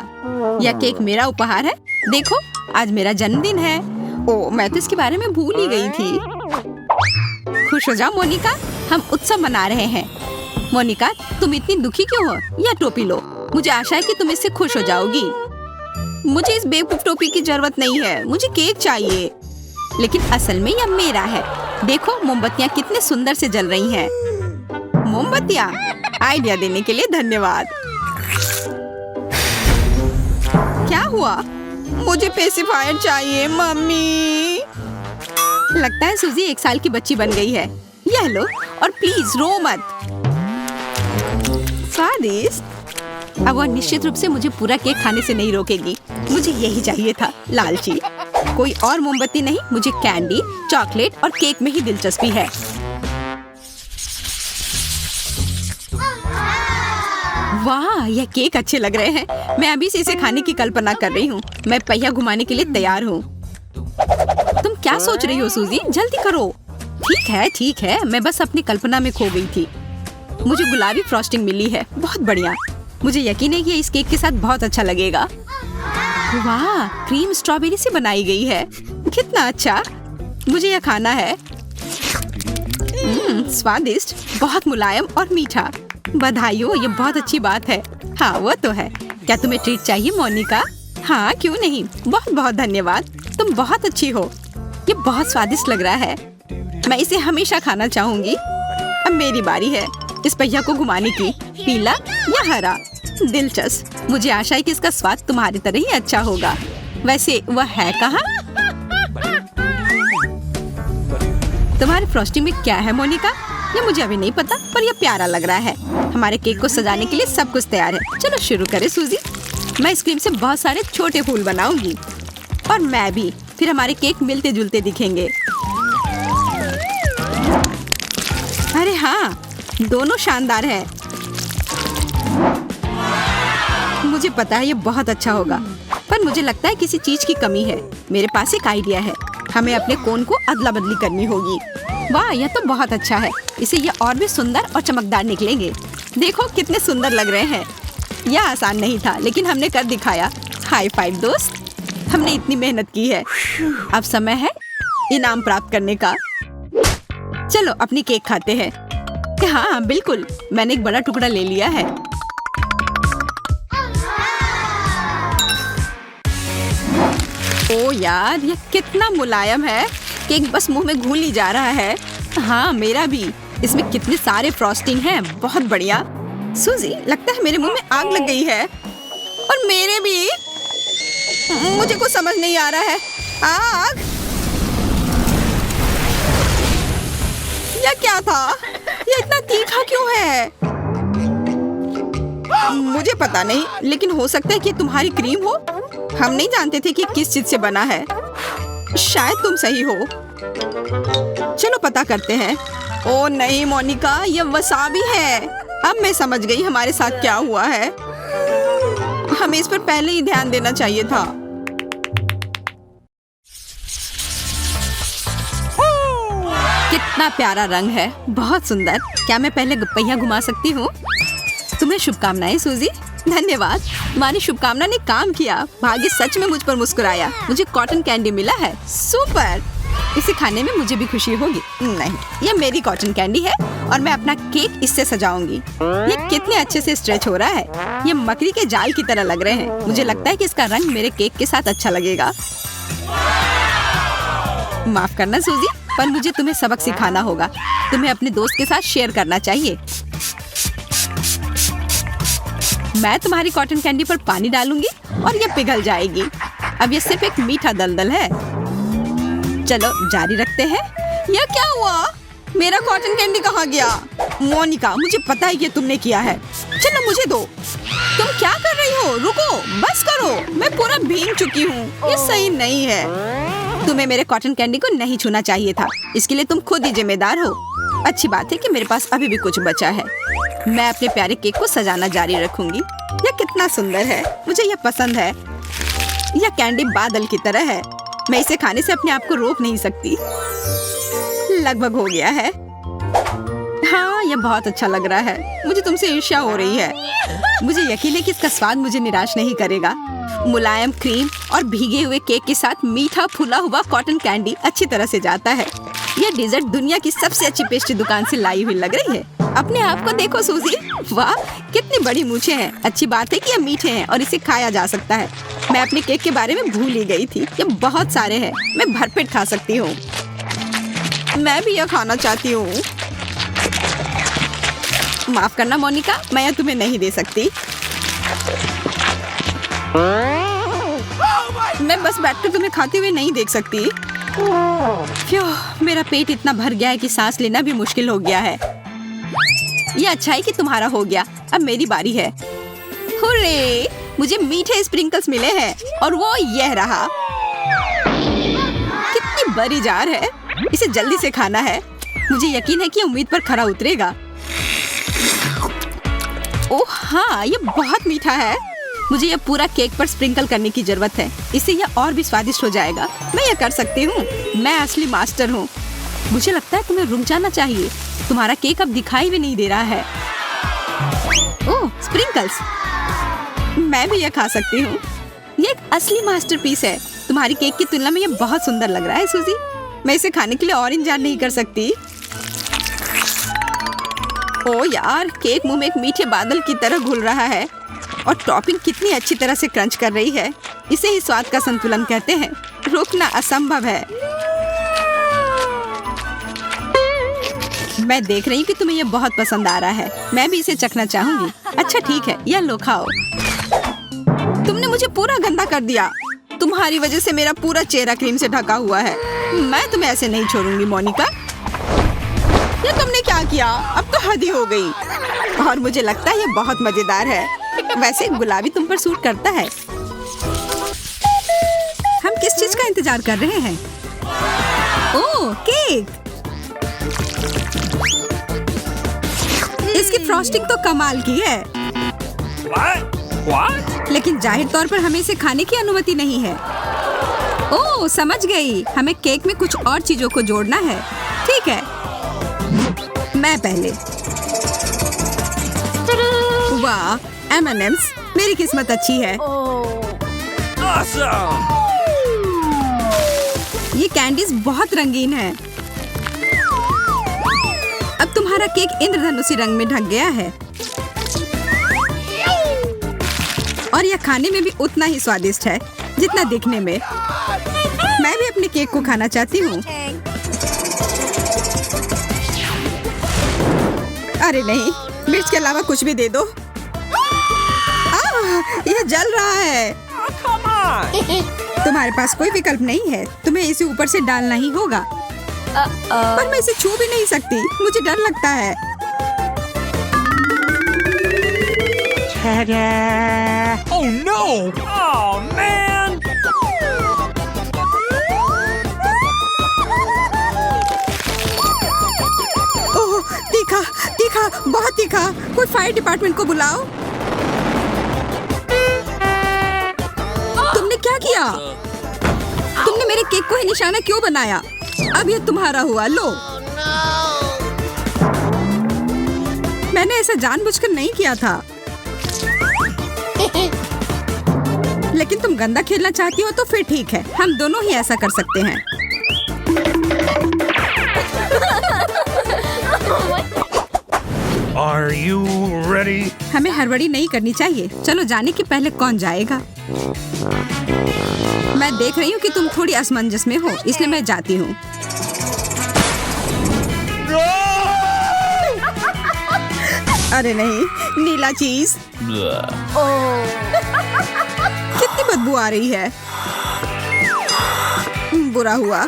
यह केक मेरा उपहार है। देखो आज मेरा जन्मदिन है। ओह मैं तो इसके बारे में भूल ही गई थी। खुश हो जाओ मोनिका, हम उत्सव मना रहे हैं। मोनिका तुम इतनी दुखी क्यों हो? यह टोपी लो। मुझे आशा है कि तुम इससे खुश हो जाओगी। मुझे इस बेवकूफ टोपी की जरूरत नहीं है। मुझे केक चाहिए। लेकिन असल में यह मेरा है। देखो मोमबत्तियाँ कितने सुंदर से जल रही हैं। मोमबत्तियाँ, आइडिया देने के लिए धन्यवाद। क्या हुआ? मुझे पेसिफायर चाहिए मम्मी। लगता है सूजी 1 साल की बच्ची बन गई है। यह लो और प्लीज रो मत। स्वादिष्ट। अब वह निश्चित रूप से मुझे पूरा केक खाने से नहीं रोकेगी। मुझे यही चाहिए था, लालची। कोई और मोमबत्ती नहीं। मुझे कैंडी, चॉकलेट और केक में ही दिलचस्पी है। वाह यह केक अच्छे लग रहे हैं। मैं अभी से इसे खाने की कल्पना कर रही हूँ। मैं पहिया घुमाने के लिए तैयार हूँ। तुम क्या सोच रही हो सूजी? जल्दी करो। ठीक है। मैं बस अपनी कल्पना में खो गई थी। मुझे गुलाबी फ्रॉस्टिंग मिली है। बहुत बढ़िया। मुझे यकीन है कि इस केक के साथ बहुत अच्छा लगेगा। वाह क्रीम स्ट्रॉबेरी से बनाई गई है। कितना अच्छा। मुझे यह खाना है। स्वादिष्ट, बहुत मुलायम और मीठा। बधाई हो, ये बहुत अच्छी बात है। हाँ वो तो है। क्या तुम्हें ट्रीट चाहिए मोनिका? हाँ क्यों नहीं। बहुत बहुत धन्यवाद। तुम बहुत अच्छी हो। ये बहुत स्वादिष्ट लग रहा है। मैं इसे हमेशा खाना चाहूंगी। अब मेरी बारी है इस पहिया को घुमाने की। पीला या हरा? दिलचस्प। मुझे आशा है कि इसका स्वाद तुम्हारी तरह ही अच्छा होगा। वैसे वह है कहाँ? तुम्हारे फ्रॉस्टिंग में क्या है मोनिका? ये मुझे अभी नहीं पता, पर यह प्यारा लग रहा है। हमारे केक को सजाने के लिए सब कुछ तैयार है। चलो शुरू करें सूजी। मैं इस क्रीम से बहुत सारे छोटे फूल बनाऊंगी और मैं भी। फिर हमारे केक मिलते जुलते दिखेंगे। अरे हाँ, दोनों शानदार है। मुझे पता है ये बहुत अच्छा होगा, पर मुझे लगता है किसी चीज की कमी है। मेरे पास एक आइडिया है। हमें अपने कोन को अदला बदली करनी होगी। वाह यह तो बहुत अच्छा है। इसे ये और भी सुंदर और चमकदार निकलेंगे। देखो कितने सुंदर लग रहे हैं। यह आसान नहीं था, लेकिन हमने कर दिखाया। हाई फाइव दोस्त। हमने इतनी मेहनत की है। अब समय है इनाम प्राप्त करने का। चलो अपनी केक खाते हैं। हाँ बिल्कुल, मैंने एक बड़ा टुकड़ा ले लिया है। ओ यार यह कितना मुलायम है। केक बस मुंह में घुल ही जा रहा है। हाँ मेरा भी। इसमें कितने सारे फ्रॉस्टिंग हैं। बहुत बढ़िया। सूजी लगता है मेरे मुंह में आग लग गई है। और मेरे भी। मुझे कुछ समझ नहीं आ रहा है। आग? यह क्या था? यह इतना तीखा क्यों है? मुझे पता नहीं, लेकिन हो सकता है कि तुम्हारी क्रीम हो। हम नहीं जानते थे कि किस चीज से बना है। शायद तुम सही हो। चलो पता करते हैं। ओ नहीं मोनिका, यह वसाबी है। अब मैं समझ गई हमारे साथ क्या हुआ है। हमें इस पर पहले ही ध्यान देना चाहिए था। कितना प्यारा रंग है, बहुत सुंदर। क्या मैं पहले पहिया घुमा सकती हूँ? तुम्हें शुभकामनाएं सूजी। धन्यवाद। तुम्हारी शुभकामना ने काम किया। भाग्य सच में मुझ पर मुस्कुराया। मुझे कॉटन कैंडी मिला है। सुपर। इसे खाने में मुझे भी खुशी होगी। नहीं, ये मेरी कॉटन कैंडी है और मैं अपना केक इससे सजाऊंगी। ये कितने अच्छे से स्ट्रेच हो रहा है। ये मकड़ी के जाल की तरह लग रहे हैं। मुझे लगता है कि इसका रंग मेरे केक के साथ अच्छा लगेगा। माफ करना सूजी, पर मुझे तुम्हें सबक सिखाना होगा। तुम्हें अपने दोस्त के साथ शेयर करना चाहिए। मैं तुम्हारी कॉटन कैंडी पर पानी डालूंगी और ये पिघल जाएगी। अब ये सिर्फ एक मीठा दलदल है। चलो जारी रखते हैं। यह क्या हुआ? मेरा कॉटन कैंडी कहाँ गया? मोनिका, मुझे पता है कि तुमने किया है। चलो मुझे दो। तुम क्या कर रही हो? रुको, बस करो। मैं पूरा भीग चुकी हूँ। ये सही नहीं है। तुम्हें मेरे कॉटन कैंडी को नहीं छूना चाहिए था। इसके लिए तुम खुद ही जिम्मेदार हो। अच्छी बात है कि मेरे पास अभी भी कुछ बचा है। मैं अपने प्यारे केक को सजाना जारी रखूंगी। यह कितना सुंदर है। मुझे यह पसंद है। यह कैंडी बादल की तरह है। मैं इसे खाने से अपने आप को रोक नहीं सकती। लगभग हो गया है। हाँ, यह बहुत अच्छा लग रहा है। मुझे तुमसे ईर्ष्या हो रही है। मुझे यकीन है कि इसका स्वाद मुझे निराश नहीं करेगा। मुलायम क्रीम और भीगे हुए केक के साथ मीठा फुला हुआ कॉटन कैंडी अच्छी तरह से जाता है। यह डेजर्ट दुनिया की सबसे अच्छी पेस्ट्री दुकान से लाई हुई लग रही है। अपने आप को देखो सूजी। वाह, कितनी बड़ी मूछें हैं। अच्छी बात है कि ये मीठे हैं और इसे खाया जा सकता है। मैं अपने केक के बारे में भूल ही गई थी। ये बहुत सारे हैं। मैं भरपेट खा सकती हूँ। मैं भी यह खाना चाहती हूँ। माफ करना मोनिका, मैं यह तुम्हें नहीं दे सकती। मैं बस बैठकर तुम्हें खाते हुए नहीं देख सकती। मेरा पेट इतना भर गया है कि सांस लेना भी मुश्किल हो गया है। ये अच्छा है कि तुम्हारा हो गया। अब मेरी बारी है। हुर्रे! मुझे मीठे स्प्रिंकल्स मिले हैं और वो यह रहा। कितनी बड़ी जार है। इसे जल्दी से खाना है। मुझे यकीन है कि उम्मीद पर खरा उतरेगा। ओह हाँ, ये बहुत मीठा है। मुझे यह पूरा केक पर स्प्रिंकल करने की जरूरत है। इससे यह और भी स्वादिष्ट हो जाएगा। मैं यह कर सकती हूँ। मैं असली मास्टर हूँ। मुझे लगता है तुम्हें रुक जाना चाहिए। तुम्हारा केक अब दिखाई भी नहीं दे रहा है। ओह, स्प्रिंकल्स। मैं भी यह खा सकती हूँ। ये एक असली मास्टरपीस है। तुम्हारी केक की तुलना में यह बहुत सुंदर लग रहा है सूजी। मैं इसे खाने के लिए और इंतजार नहीं कर सकती। ओ यार, केक मुंह में एक मीठे बादल की तरह घुल रहा है और टॉपिंग कितनी अच्छी तरह से क्रंच कर रही है। इसे ही स्वाद का संतुलन कहते हैं। रोकना असंभव है। मैं देख रही हूँ कि तुम्हें यह बहुत पसंद आ रहा है। मैं भी इसे चखना चाहूंगी। अच्छा ठीक है, यह लो खाओ। तुमने मुझे पूरा गंदा कर दिया। तुम्हारी वजह से मेरा पूरा चेहरा क्रीम से ढका हुआ है। मैं तुम्हें ऐसे नहीं छोड़ूंगी मोनिका। ये तुमने क्या किया? अब तो हद ही हो गई। और मुझे लगता है ये बहुत मजेदार है। वैसे गुलाबी तुम पर सूट करता है। हम किस चीज का इंतजार कर रहे हैं? ओह, केक। इसकी फ्रॉस्टिंग तो कमाल की है। What? लेकिन जाहिर तौर पर हमें इसे खाने की अनुमति नहीं है। ओह, समझ गई। हमें केक में कुछ और चीजों को जोड़ना है। ठीक है, मैं पहले। वाह, M&M's। मेरी किस्मत अच्छी है। Awesome! ये कैंडीज बहुत रंगीन है। अब तुम्हारा केक इंद्रधनुषी रंग में ढक गया है और यह खाने में भी उतना ही स्वादिष्ट है जितना दिखने में। मैं भी अपने केक को खाना चाहती हूँ। अरे नहीं, मिर्च के अलावा कुछ भी दे दो। यह जल रहा है। Come on! तुम्हारे पास कोई विकल्प नहीं है। तुम्हें इसे ऊपर से डालना ही होगा। पर मैं इसे छू भी नहीं सकती। मुझे डर लगता है। Ta-da! Oh no! Oh man! ओह, तीखा, तीखा, बहुत तीखा। कोई फायर डिपार्टमेंट को बुलाओ। तुमने क्या किया? तुमने मेरे केक को ही निशाना क्यों बनाया? अब ये तुम्हारा हुआ। लो। मैंने ऐसा जानबूझकर नहीं किया था। लेकिन तुम गंदा खेलना चाहती हो तो फिर ठीक है, हम दोनों ही ऐसा कर सकते हैं। Are you ready? हमें हड़बड़ी नहीं करनी चाहिए। चलो जाने के पहले कौन जाएगा। मैं देख रही हूँ कि तुम थोड़ी असमंजस में हो, इसलिए मैं जाती हूँ। अरे नहीं, नीला चीज। कितनी बदबू आ रही है। बुरा हुआ।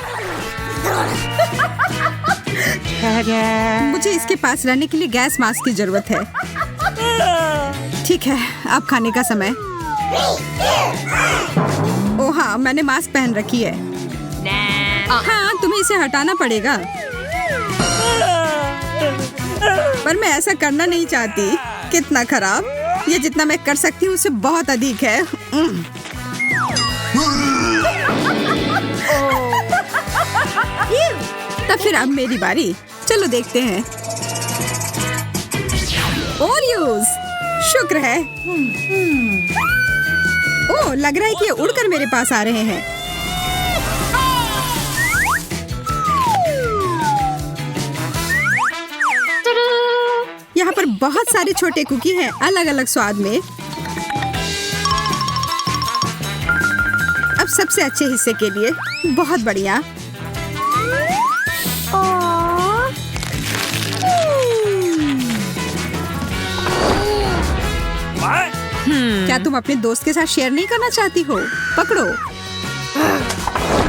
मुझे इसके पास रहने के लिए गैस मास्क की जरूरत है। ठीक है, अब खाने का समय। ओह हाँ, मैंने मास्क पहन रखी है। हाँ, तुम्हें इसे हटाना पड़ेगा। पर मैं ऐसा करना नहीं चाहती। कितना खराब। ये जितना मैं कर सकती हूँ उससे बहुत अधिक है। तब फिर अब मेरी बारी। चलो देखते हैं। ओरियोस, शुक्र है। ओह, लग रहा है कि ये उड़कर मेरे पास आ रहे हैं। यहाँ पर बहुत सारे छोटे कुकी हैं, अलग अलग स्वाद में। अब सबसे अच्छे हिस्से के लिए। बहुत बढ़िया। क्या तुम अपने दोस्त के साथ शेयर नहीं करना चाहती हो? पकड़ो।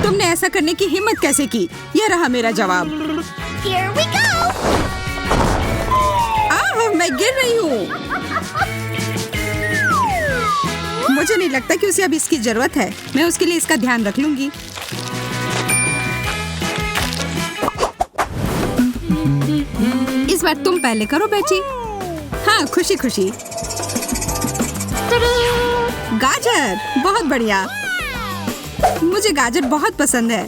तुमने ऐसा करने की हिम्मत कैसे की? यह रहा मेरा जवाब। Here we go! मैं गिर रही हूँ। मुझे नहीं लगता कि उसे अब इसकी जरूरत है। मैं उसके लिए इसका ध्यान रख लूंगी। इस बार तुम पहले करो बेटी। हाँ, खुशी खुशी। गाजर, बहुत बढ़िया। मुझे गाजर बहुत पसंद है।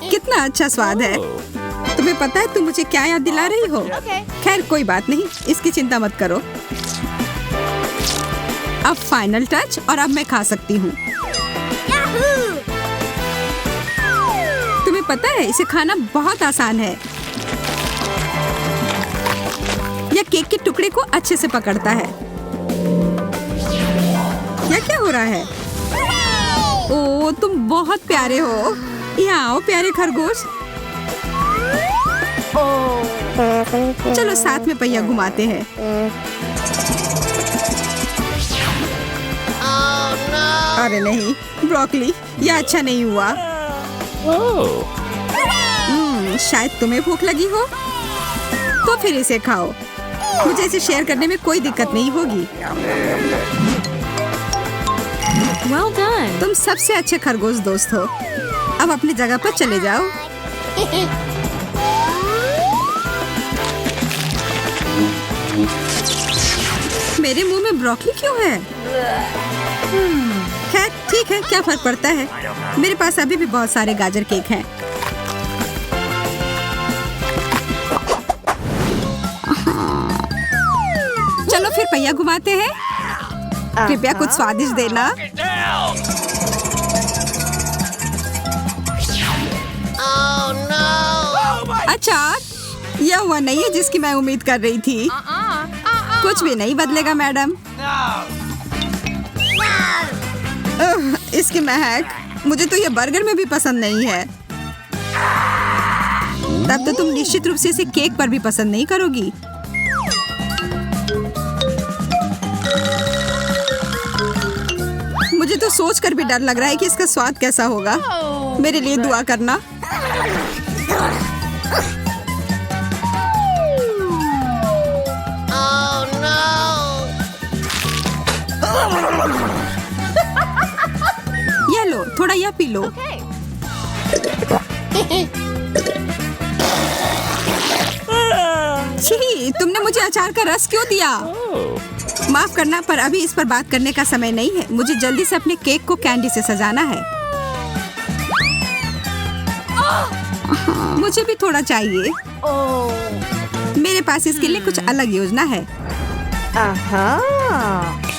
कितना अच्छा स्वाद है। तुम्हें पता है तुम मुझे क्या याद दिला रही हो? खैर कोई बात नहीं, इसकी चिंता मत करो। अब फाइनल टच, और अब मैं खा सकती हूँ। तुम्हें पता है इसे खाना बहुत आसान है। यह केक के टुकड़े को अच्छे से पकड़ता है। यह क्या हो रहा है? ओह, तुम बहुत प्यारे हो। यहाँ आओ प्यारे खरगोश। चलो साथ में पहिया घुमाते हैं। अरे नहीं, ब्रोकली, यह अच्छा नहीं हुआ। शायद तुम्हें भूख लगी हो, तो फिर इसे खाओ। मुझे इसे शेयर करने में कोई दिक्कत नहीं होगी। Well done. तुम सबसे अच्छे खरगोश दोस्त हो। अब अपनी जगह पर चले जाओ। मेरे मुंह में ब्रोकली क्यों है? खैर ठीक है, क्या फर्क पड़ता है। मेरे पास अभी भी बहुत सारे गाजर केक हैं। चलो फिर पहिया घुमाते हैं। कृपया कुछ स्वादिष्ट देना। अच्छा, यह हुआ नहीं है जिसकी मैं उम्मीद कर रही थी। कुछ भी नहीं बदलेगा मैडम। इसकी महक, मुझे तो यह बर्गर में भी पसंद नहीं है। तब तो तुम निश्चित रूप से इसे केक पर भी पसंद नहीं करोगी। मुझे तो सोचकर भी डर लग रहा है कि इसका स्वाद कैसा होगा। मेरे लिए दुआ करना। ये लो, थोड़ा यह पी लो। छी, तुमने मुझे अचार का रस क्यों दिया? माफ करना, पर अभी इस पर बात करने का समय नहीं है। मुझे जल्दी से अपने केक को कैंडी से सजाना है। मुझे भी थोड़ा चाहिए। मेरे पास इसके लिए कुछ अलग योजना है।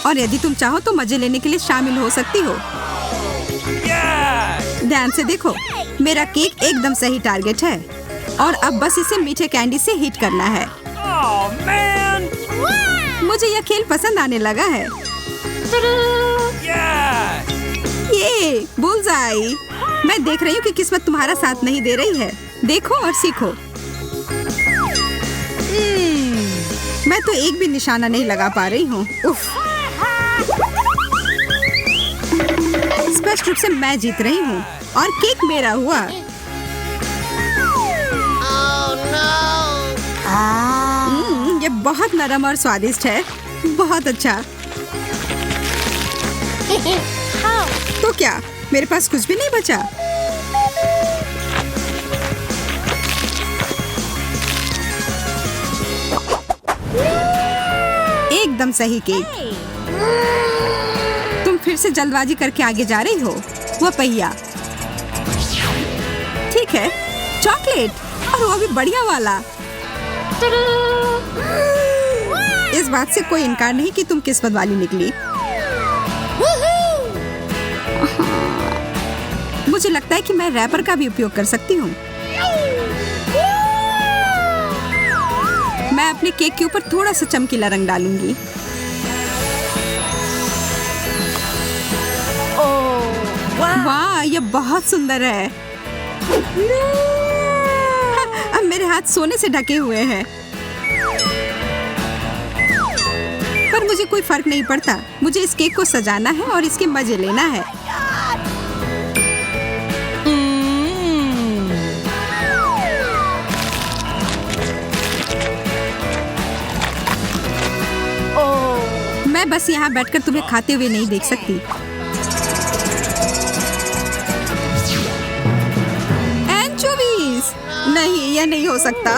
और यदि तुम चाहो तो मजे लेने के लिए शामिल हो सकती हो। Yes! ध्यान से देखो, मेरा केक एकदम सही टारगेट है और अब बस इसे मीठे कैंडी से हिट करना है। Oh man! मुझे यह खेल पसंद आने लगा है। Yes! ये बुलजाई। मैं देख रही हूँ कि किस्मत तुम्हारा साथ नहीं दे रही है। देखो और सीखो। मैं तो एक भी निशाना नहीं लगा पा रही हूँ। उफ। स्पष्ट रूप से मैं जीत रही हूँ और केक मेरा हुआ। ये बहुत नरम और स्वादिष्ट है। बहुत अच्छा। तो क्या मेरे पास कुछ भी नहीं बचा? एकदम सही केक। तुम फिर से जल्दबाजी करके आगे जा रही हो। वह पहिया। ठीक है, चॉकलेट और वो भी बढ़िया वाला। इस बात से कोई इनकार नहीं कि तुम किस्मत वाली निकली। मुझे लगता है कि मैं रैपर का भी उपयोग कर सकती हूँ। मैं अपने केक के ऊपर थोड़ा सा चमकीला रंग डालूंगी। वाह, यह बहुत सुंदर है। अब मेरे हाथ सोने से ढके हुए हैं। पर मुझे कोई फर्क नहीं पड़ता। मुझे इस केक को सजाना है और इसके मजे लेना है। मैं बस यहाँ बैठकर तुम्हें खाते हुए नहीं देख सकती। एंचोवीज! नहीं, यह नहीं हो सकता।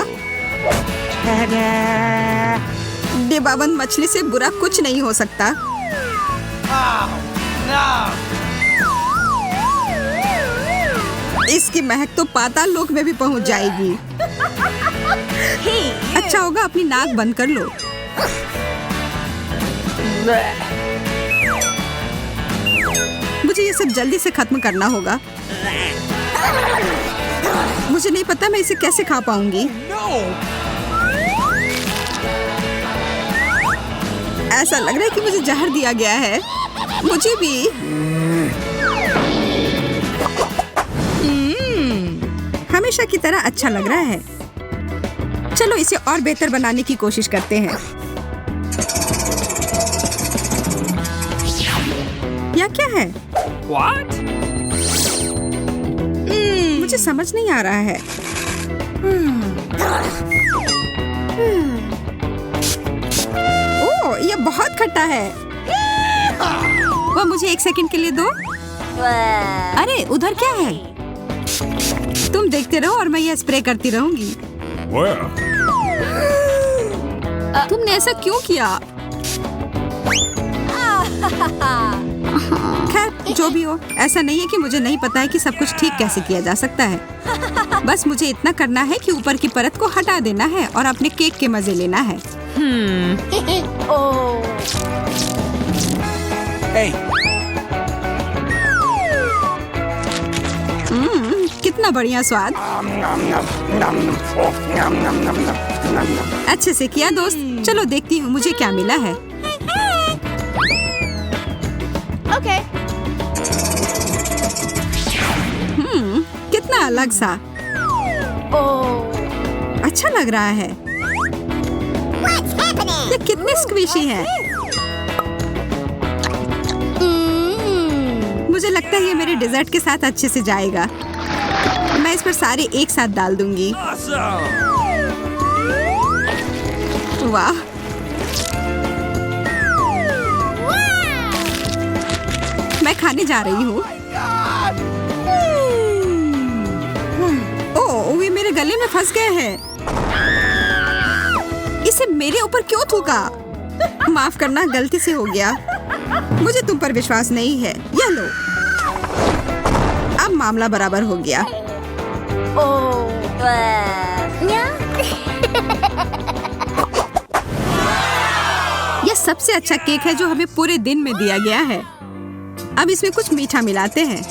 डिब्बाबंद मछली से बुरा कुछ नहीं हो सकता। इसकी महक तो पाताल लोक में भी पहुंच जाएगी। अच्छा होगा अपनी नाक बंद कर लो। मुझे ये सब जल्दी से खत्म करना होगा। मुझे नहीं पता मैं इसे कैसे खा पाऊंगी। ऐसा लग रहा है कि मुझे जहर दिया गया है। मुझे भी। हमेशा की तरह अच्छा लग रहा है। चलो इसे और बेहतर बनाने की कोशिश करते हैं। यह क्या है? What? मुझे समझ नहीं आ रहा है। ओह, यह बहुत खट्टा है। वह मुझे एक सेकंड के लिए दो। अरे उधर क्या है? तुम देखते रहो और मैं यह स्प्रे करती रहूंगी। तुमने ऐसा क्यों किया? खैर जो भी हो, ऐसा नहीं है कि मुझे नहीं पता है कि सब कुछ ठीक कैसे किया जा सकता है। बस मुझे इतना करना है कि ऊपर की परत को हटा देना है और अपने केक के मजे लेना है। Hey. कितना बढ़िया स्वाद। अच्छे से किया दोस्त। चलो देखती हूँ मुझे क्या मिला है। Okay. कितना अलग सा। अच्छा लग रहा है। ये कितने स्क्विशी हैं। मुझे लगता है ये मेरे डेजर्ट के साथ अच्छे से जाएगा। मैं इस पर सारे एक साथ डाल दूंगी। Awesome. वाह, मैं खाने जा रही हूँ। ओह, ये मेरे गले में फंस गए हैं। इसे मेरे ऊपर क्यों थूका? माफ करना, गलती से हो गया। मुझे तुम पर विश्वास नहीं है। यह लो। अब मामला बराबर हो गया। Yeah. सबसे अच्छा केक है जो हमें पूरे दिन में दिया गया है। अब इसमें कुछ मीठा मिलाते हैं।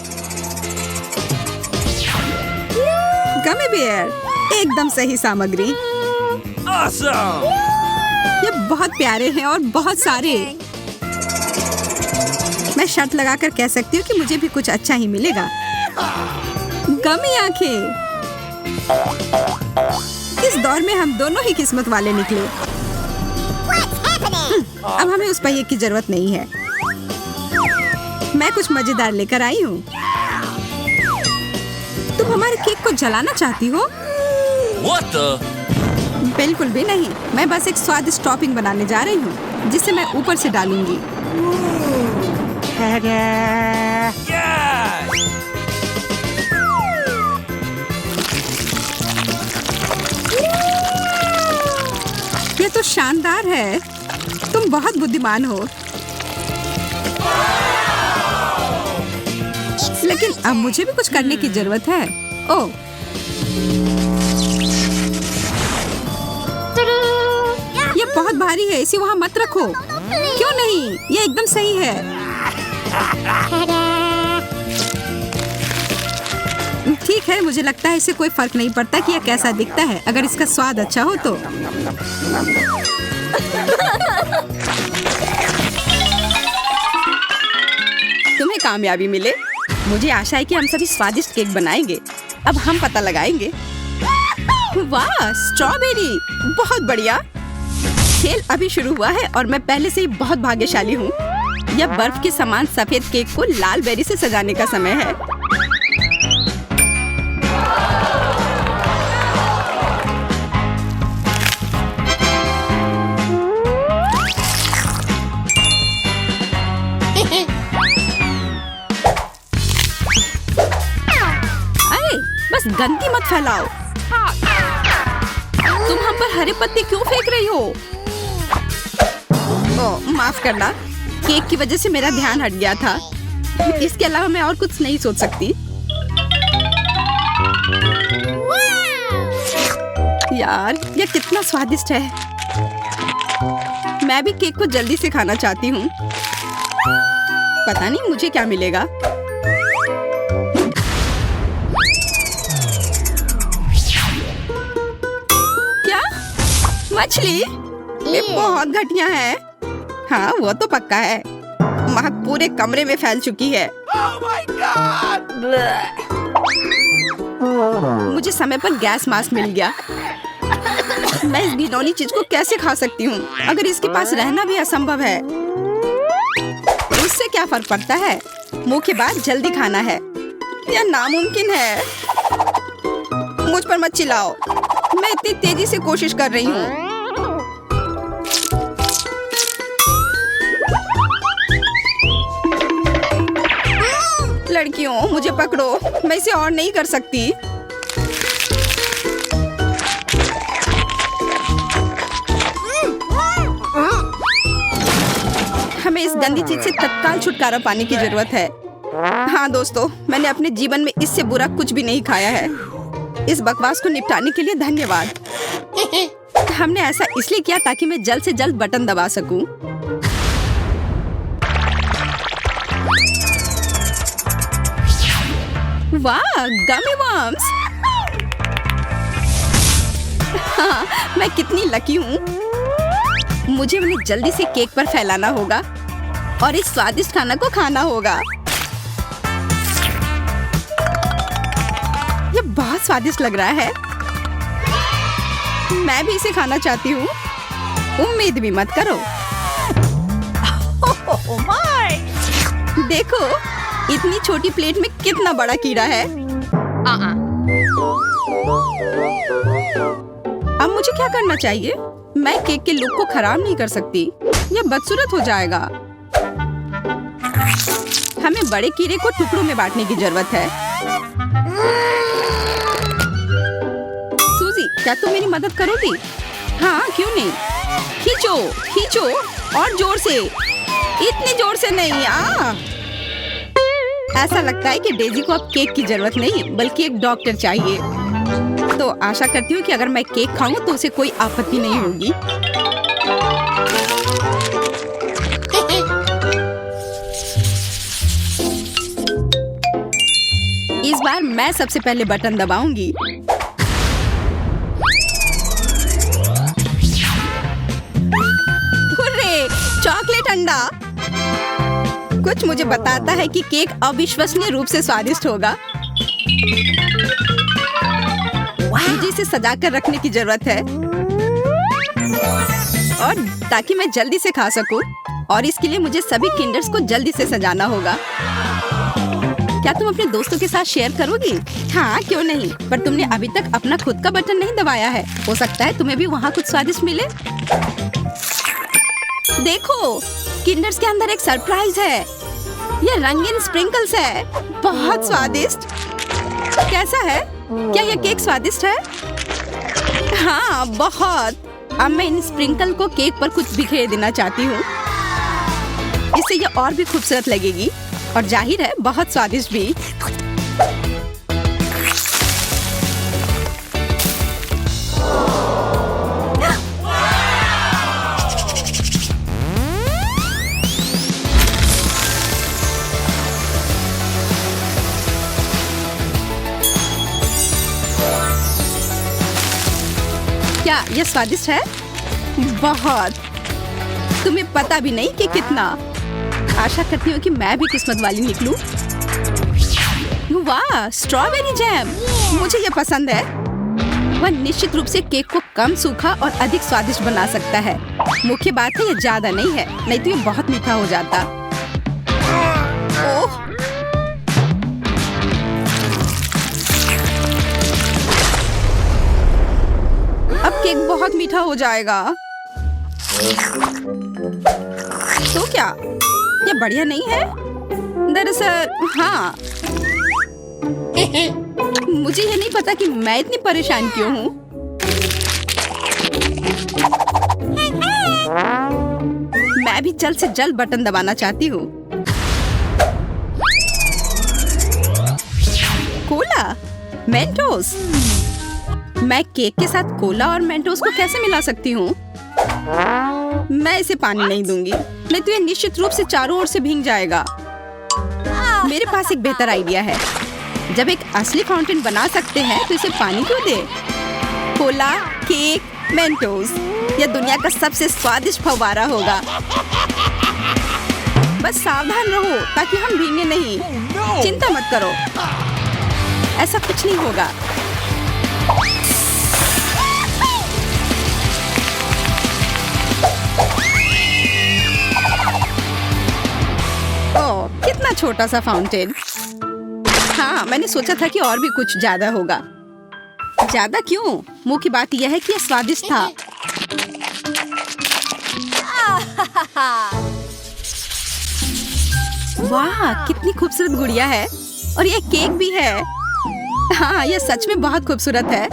गमी बेयर, एकदम सही सामग्री। Awesome! ये बहुत प्यारे हैं और बहुत सारे। मैं शर्त लगाकर कह सकती हूँ कि मुझे भी कुछ अच्छा ही मिलेगा। गमी आंखें। इस दौर में हम दोनों ही किस्मत वाले निकले। अब हमें उस पहिए की जरूरत नहीं है। मैं कुछ मजेदार लेकर आई हूँ। तुम हमारे केक को जलाना चाहती हो? What the? बिल्कुल भी नहीं। मैं बस एक स्वादिष्ट टॉपिंग बनाने जा रही हूँ जिसे मैं ऊपर से डालूंगी। Yeah! ये तो शानदार है। तुम बहुत बुद्धिमान हो। लेकिन अब मुझे भी कुछ करने की जरूरत है। ओह, ये बहुत भारी है। इसे वहाँ मत रखो। क्यों नहीं? ये एकदम सही है। ठीक है, मुझे लगता है इसे कोई फर्क नहीं पड़ता कि यह कैसा दिखता है, अगर इसका स्वाद अच्छा हो तो। तुम्हें कामयाबी मिले। मुझे आशा है कि हम सभी स्वादिष्ट केक बनाएंगे। अब हम पता लगाएंगे। वाह, स्ट्रॉबेरी, बहुत बढ़िया। खेल अभी शुरू हुआ है और मैं पहले से ही बहुत भाग्यशाली हूँ। यह बर्फ के समान सफेद केक को लाल बेरी से सजाने का समय है। अरे, बस गंदगी मत फैलाओ। तुम हम पर हरे पत्ते क्यों फेंक रही हो? ओह, माफ करना। केक की वजह से मेरा ध्यान हट गया था। इसके अलावा मैं और कुछ नहीं सोच सकती। यार, ये कितना स्वादिष्ट है। मैं भी केक को जल्दी से खाना चाहती हूँ। पता नहीं मुझे क्या मिलेगा। क्या? मछली? ये बहुत घटिया है। हाँ, वो तो पक्का है। महक पूरे कमरे में फैल चुकी है। Oh my God! मुझे समय पर गैस मास्क मिल गया। मैं इस घिनौनी चीज को कैसे खा सकती हूँ? अगर इसके पास रहना भी असंभव है, उससे क्या फर्क पड़ता है? मुंह के बाद जल्दी खाना है। यह नामुमकिन है। मुझ पर मत चिल्लाओ। मैं इतनी तेजी से कोशिश कर रही हूँ। लड़कियों, मुझे पकड़ो। मैं इसे और नहीं कर सकती। हमें इस गंदी चीज से तत्काल छुटकारा पाने की जरूरत है। हाँ दोस्तों, मैंने अपने जीवन में इससे बुरा कुछ भी नहीं खाया है। इस बकवास को निपटाने के लिए धन्यवाद। हमने ऐसा इसलिए किया ताकि मैं जल्द से जल्द बटन दबा सकूं। वाह, गमी वर्म्स! हाँ, मैं कितनी लकी हूँ। मुझे उन्हें जल्दी से केक पर फैलाना होगा और इस स्वादिष्ट खाना को खाना होगा। ये बहुत स्वादिष्ट लग रहा है। मैं भी इसे खाना चाहती हूँ। उम्मीद भी मत करो। देखो, इतनी छोटी प्लेट में कितना बड़ा कीड़ा है। अब मुझे क्या करना चाहिए? मैं केक के लुक को खराब नहीं कर सकती। यह बदसूरत हो जाएगा। हमें बड़े कीड़े को टुकड़ों में बांटने की जरूरत है। सूजी, क्या तुम मेरी मदद करोगी? हाँ, क्यों नहीं। खींचो, खींचो और जोर से। इतनी जोर से नहीं। ऐसा लगता है कि डेजी को अब केक की जरूरत नहीं बल्कि एक डॉक्टर चाहिए। तो आशा करती हूँ कि अगर मैं केक खाऊं तो उसे कोई आपत्ति नहीं होगी। बार मैं सबसे पहले बटन दबाऊंगी। हुर्रे, चॉकलेट अंडा। कुछ मुझे बताता है कि केक अविश्वसनीय रूप से स्वादिष्ट होगा। मुझे इसे सजा कर रखने की जरूरत है और ताकि मैं जल्दी से खा सकूं। और इसके लिए मुझे सभी किंडर्स को जल्दी से सजाना होगा। क्या तुम अपने दोस्तों के साथ शेयर करोगी? हाँ, क्यों नहीं। पर तुमने अभी तक अपना खुद का बटन नहीं दबाया है। हो सकता है तुम्हें भी वहाँ कुछ स्वादिष्ट मिले। देखो, किंडर्स के अंदर एक सरप्राइज है। ये रंगीन स्प्रिंकल्स है, बहुत स्वादिष्ट। कैसा है? क्या ये केक स्वादिष्ट है? हाँ, बहुत। अब मैं इन स्प्रिंकल को केक पर कुछ बिखेर देना चाहती हूँ। इससे ये और भी खूबसूरत लगेगी और जाहिर है बहुत स्वादिष्ट भी। क्या ये स्वादिष्ट है? बहुत। तुम्हें पता भी नहीं कि कितना। आशा करती हूँ कि मैं भी किस्मत वाली निकलूं। वाह, स्ट्रॉबेरी जैम, मुझे ये पसंद है। वह निश्चित रूप से केक को कम सूखा और अधिक स्वादिष्ट बना सकता है। मुख्य बात है ये ज्यादा नहीं है, नहीं तो ये बहुत मीठा हो जाता। ओह, अब केक बहुत मीठा हो जाएगा। तो क्या ये बढ़िया नहीं है? दरअसल हाँ, मुझे ये नहीं पता कि मैं इतनी परेशान क्यों हूँ। मैं भी जल्द से जल्द बटन दबाना चाहती हूँ। Cola, Mentos. मैं केक के साथ कोला और मेंटोस को कैसे मिला सकती हूँ? मैं इसे पानी नहीं दूंगी, नहीं तो ये निश्चित रूप से चारों ओर से भीग जाएगा। मेरे पास एक बेहतर आइडिया है। जब एक असली फाउंटेन बना सकते हैं तो इसे पानी क्यों दे? कोला, केक, मेंटोस, यह दुनिया का सबसे स्वादिष्ट फव्वारा होगा। बस सावधान रहो ताकि हम भीगे नहीं। चिंता मत करो, ऐसा कुछ नहीं होगा। ओह, कितना छोटा सा फाउंटेन। हाँ, मैंने सोचा था कि और भी कुछ ज्यादा होगा। ज्यादा क्यों? मुख्य बात यह है कि यह स्वादिष्ट था। वाह, कितनी खूबसूरत गुड़िया है और ये केक भी है। हाँ, यह सच में बहुत खूबसूरत है।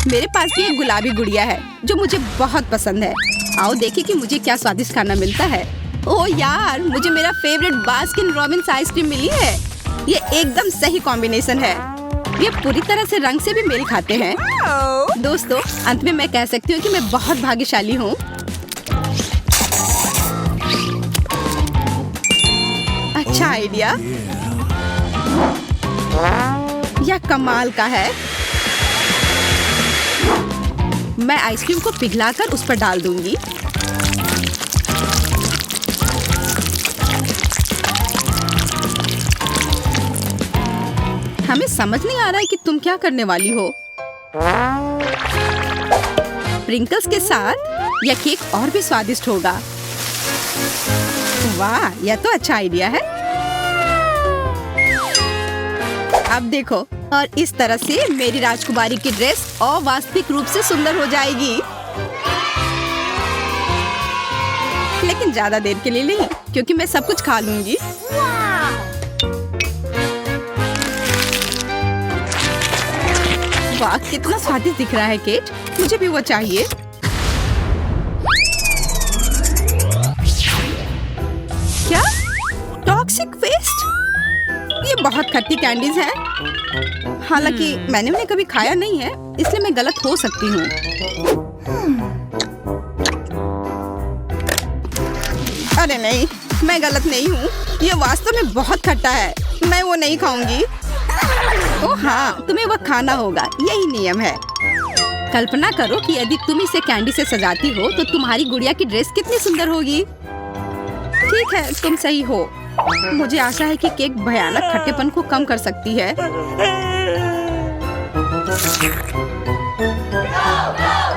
मेरे पास भी एक गुलाबी गुड़िया है जो मुझे बहुत पसंद है। आओ देखें कि मुझे क्या स्वादिष्ट खाना मिलता है। ओह यार, मुझे मेरा फेवरेट बास्किन रॉबिन्स आइसक्रीम मिली है। ये एकदम सही कॉम्बिनेशन है। ये पूरी तरह से रंग से भी मेल खाते हैं। दोस्तों, अंत में मैं कह सकती हूँ कि मैं बहुत भाग्यशाली हूँ। अच्छा आइडिया। यह कमाल का है। मैं आइसक्रीम को पिघलाकर उस पर डाल दूंगी। हमें समझ नहीं आ रहा है कि तुम क्या करने वाली हो। स्प्रिंकल्स के साथ यह केक और भी स्वादिष्ट होगा। वाह, यह तो अच्छा आइडिया है। अब देखो, और इस तरह से मेरी राजकुमारी की ड्रेस अवास्तविक रूप से सुंदर हो जाएगी। लेकिन ज्यादा देर के लिए नहीं, क्योंकि मैं सब कुछ खा लूंगी। वाह, कितना स्वादिष्ट दिख रहा है केक। मुझे भी वो चाहिए। क्या? Toxic waste? ये बहुत खट्टी कैंडीज हैं। हालांकि मैंने उन्हें कभी खाया नहीं है, इसलिए मैं गलत हो सकती हूँ। अरे नहीं, मैं गलत नहीं हूँ। ये वास्तव में बहुत खट्टा है। मैं वो नहीं खाऊंगी। ओह हाँ, तुम्हें वह खाना होगा, यही नियम है। कल्पना करो कि यदि तुम इसे कैंडी से सजाती हो तो तुम्हारी गुड़िया की ड्रेस कितनी सुंदर होगी। ठीक है, तुम सही हो। मुझे आशा है कि केक भयानक खट्टेपन को कम कर सकती है।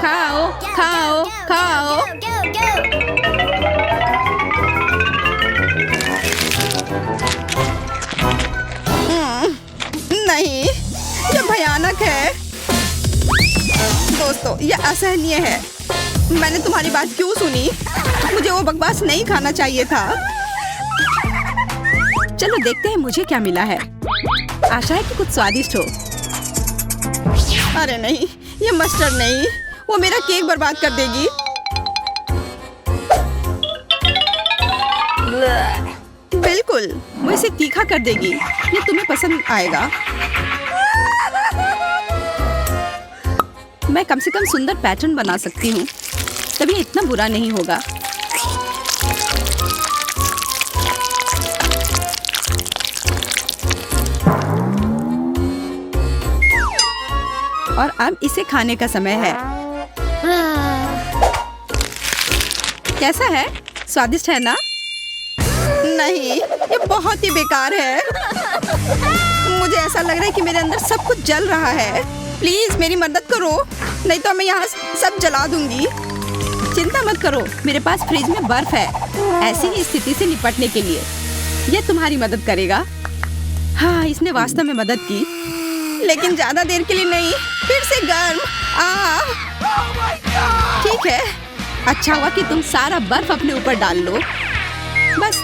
खाओ, खाओ, खाओ। नहीं, ये भयानक है। दोस्तों, ये असहनीय है। मैंने तुम्हारी बात क्यों सुनी? मुझे वो बकवास नहीं खाना चाहिए था। चलो देखते हैं मुझे क्या मिला है। आशा है कि कुछ स्वादिष्ट हो। अरे नहीं, ये मस्टर्ड नहीं, वो मेरा केक बर्बाद कर देगी। बिल्कुल, वो इसे तीखा कर देगी। ये तुम्हें पसंद आएगा। मैं कम से कम सुंदर पैटर्न बना सकती हूँ, तभी इतना बुरा नहीं होगा। और अब इसे खाने का समय है। कैसा है? स्वादिष्ट है ना? नहीं, ये बहुत ही बेकार है। मुझे ऐसा लग रहा है कि मेरे अंदर सब कुछ जल रहा है। प्लीज मेरी मदद करो, नहीं तो मैं यहाँ सब जला दूंगी। चिंता मत करो, मेरे पास फ्रिज में बर्फ है, ऐसी ही स्थिति से निपटने के लिए। यह तुम्हारी मदद करेगा। हाँ, इसने वास्तव में मदद की, लेकिन ज्यादा देर के लिए नहीं। फिर से गर्म। ठीक है, अच्छा हुआ कि तुम सारा बर्फ अपने ऊपर डाल लो। बस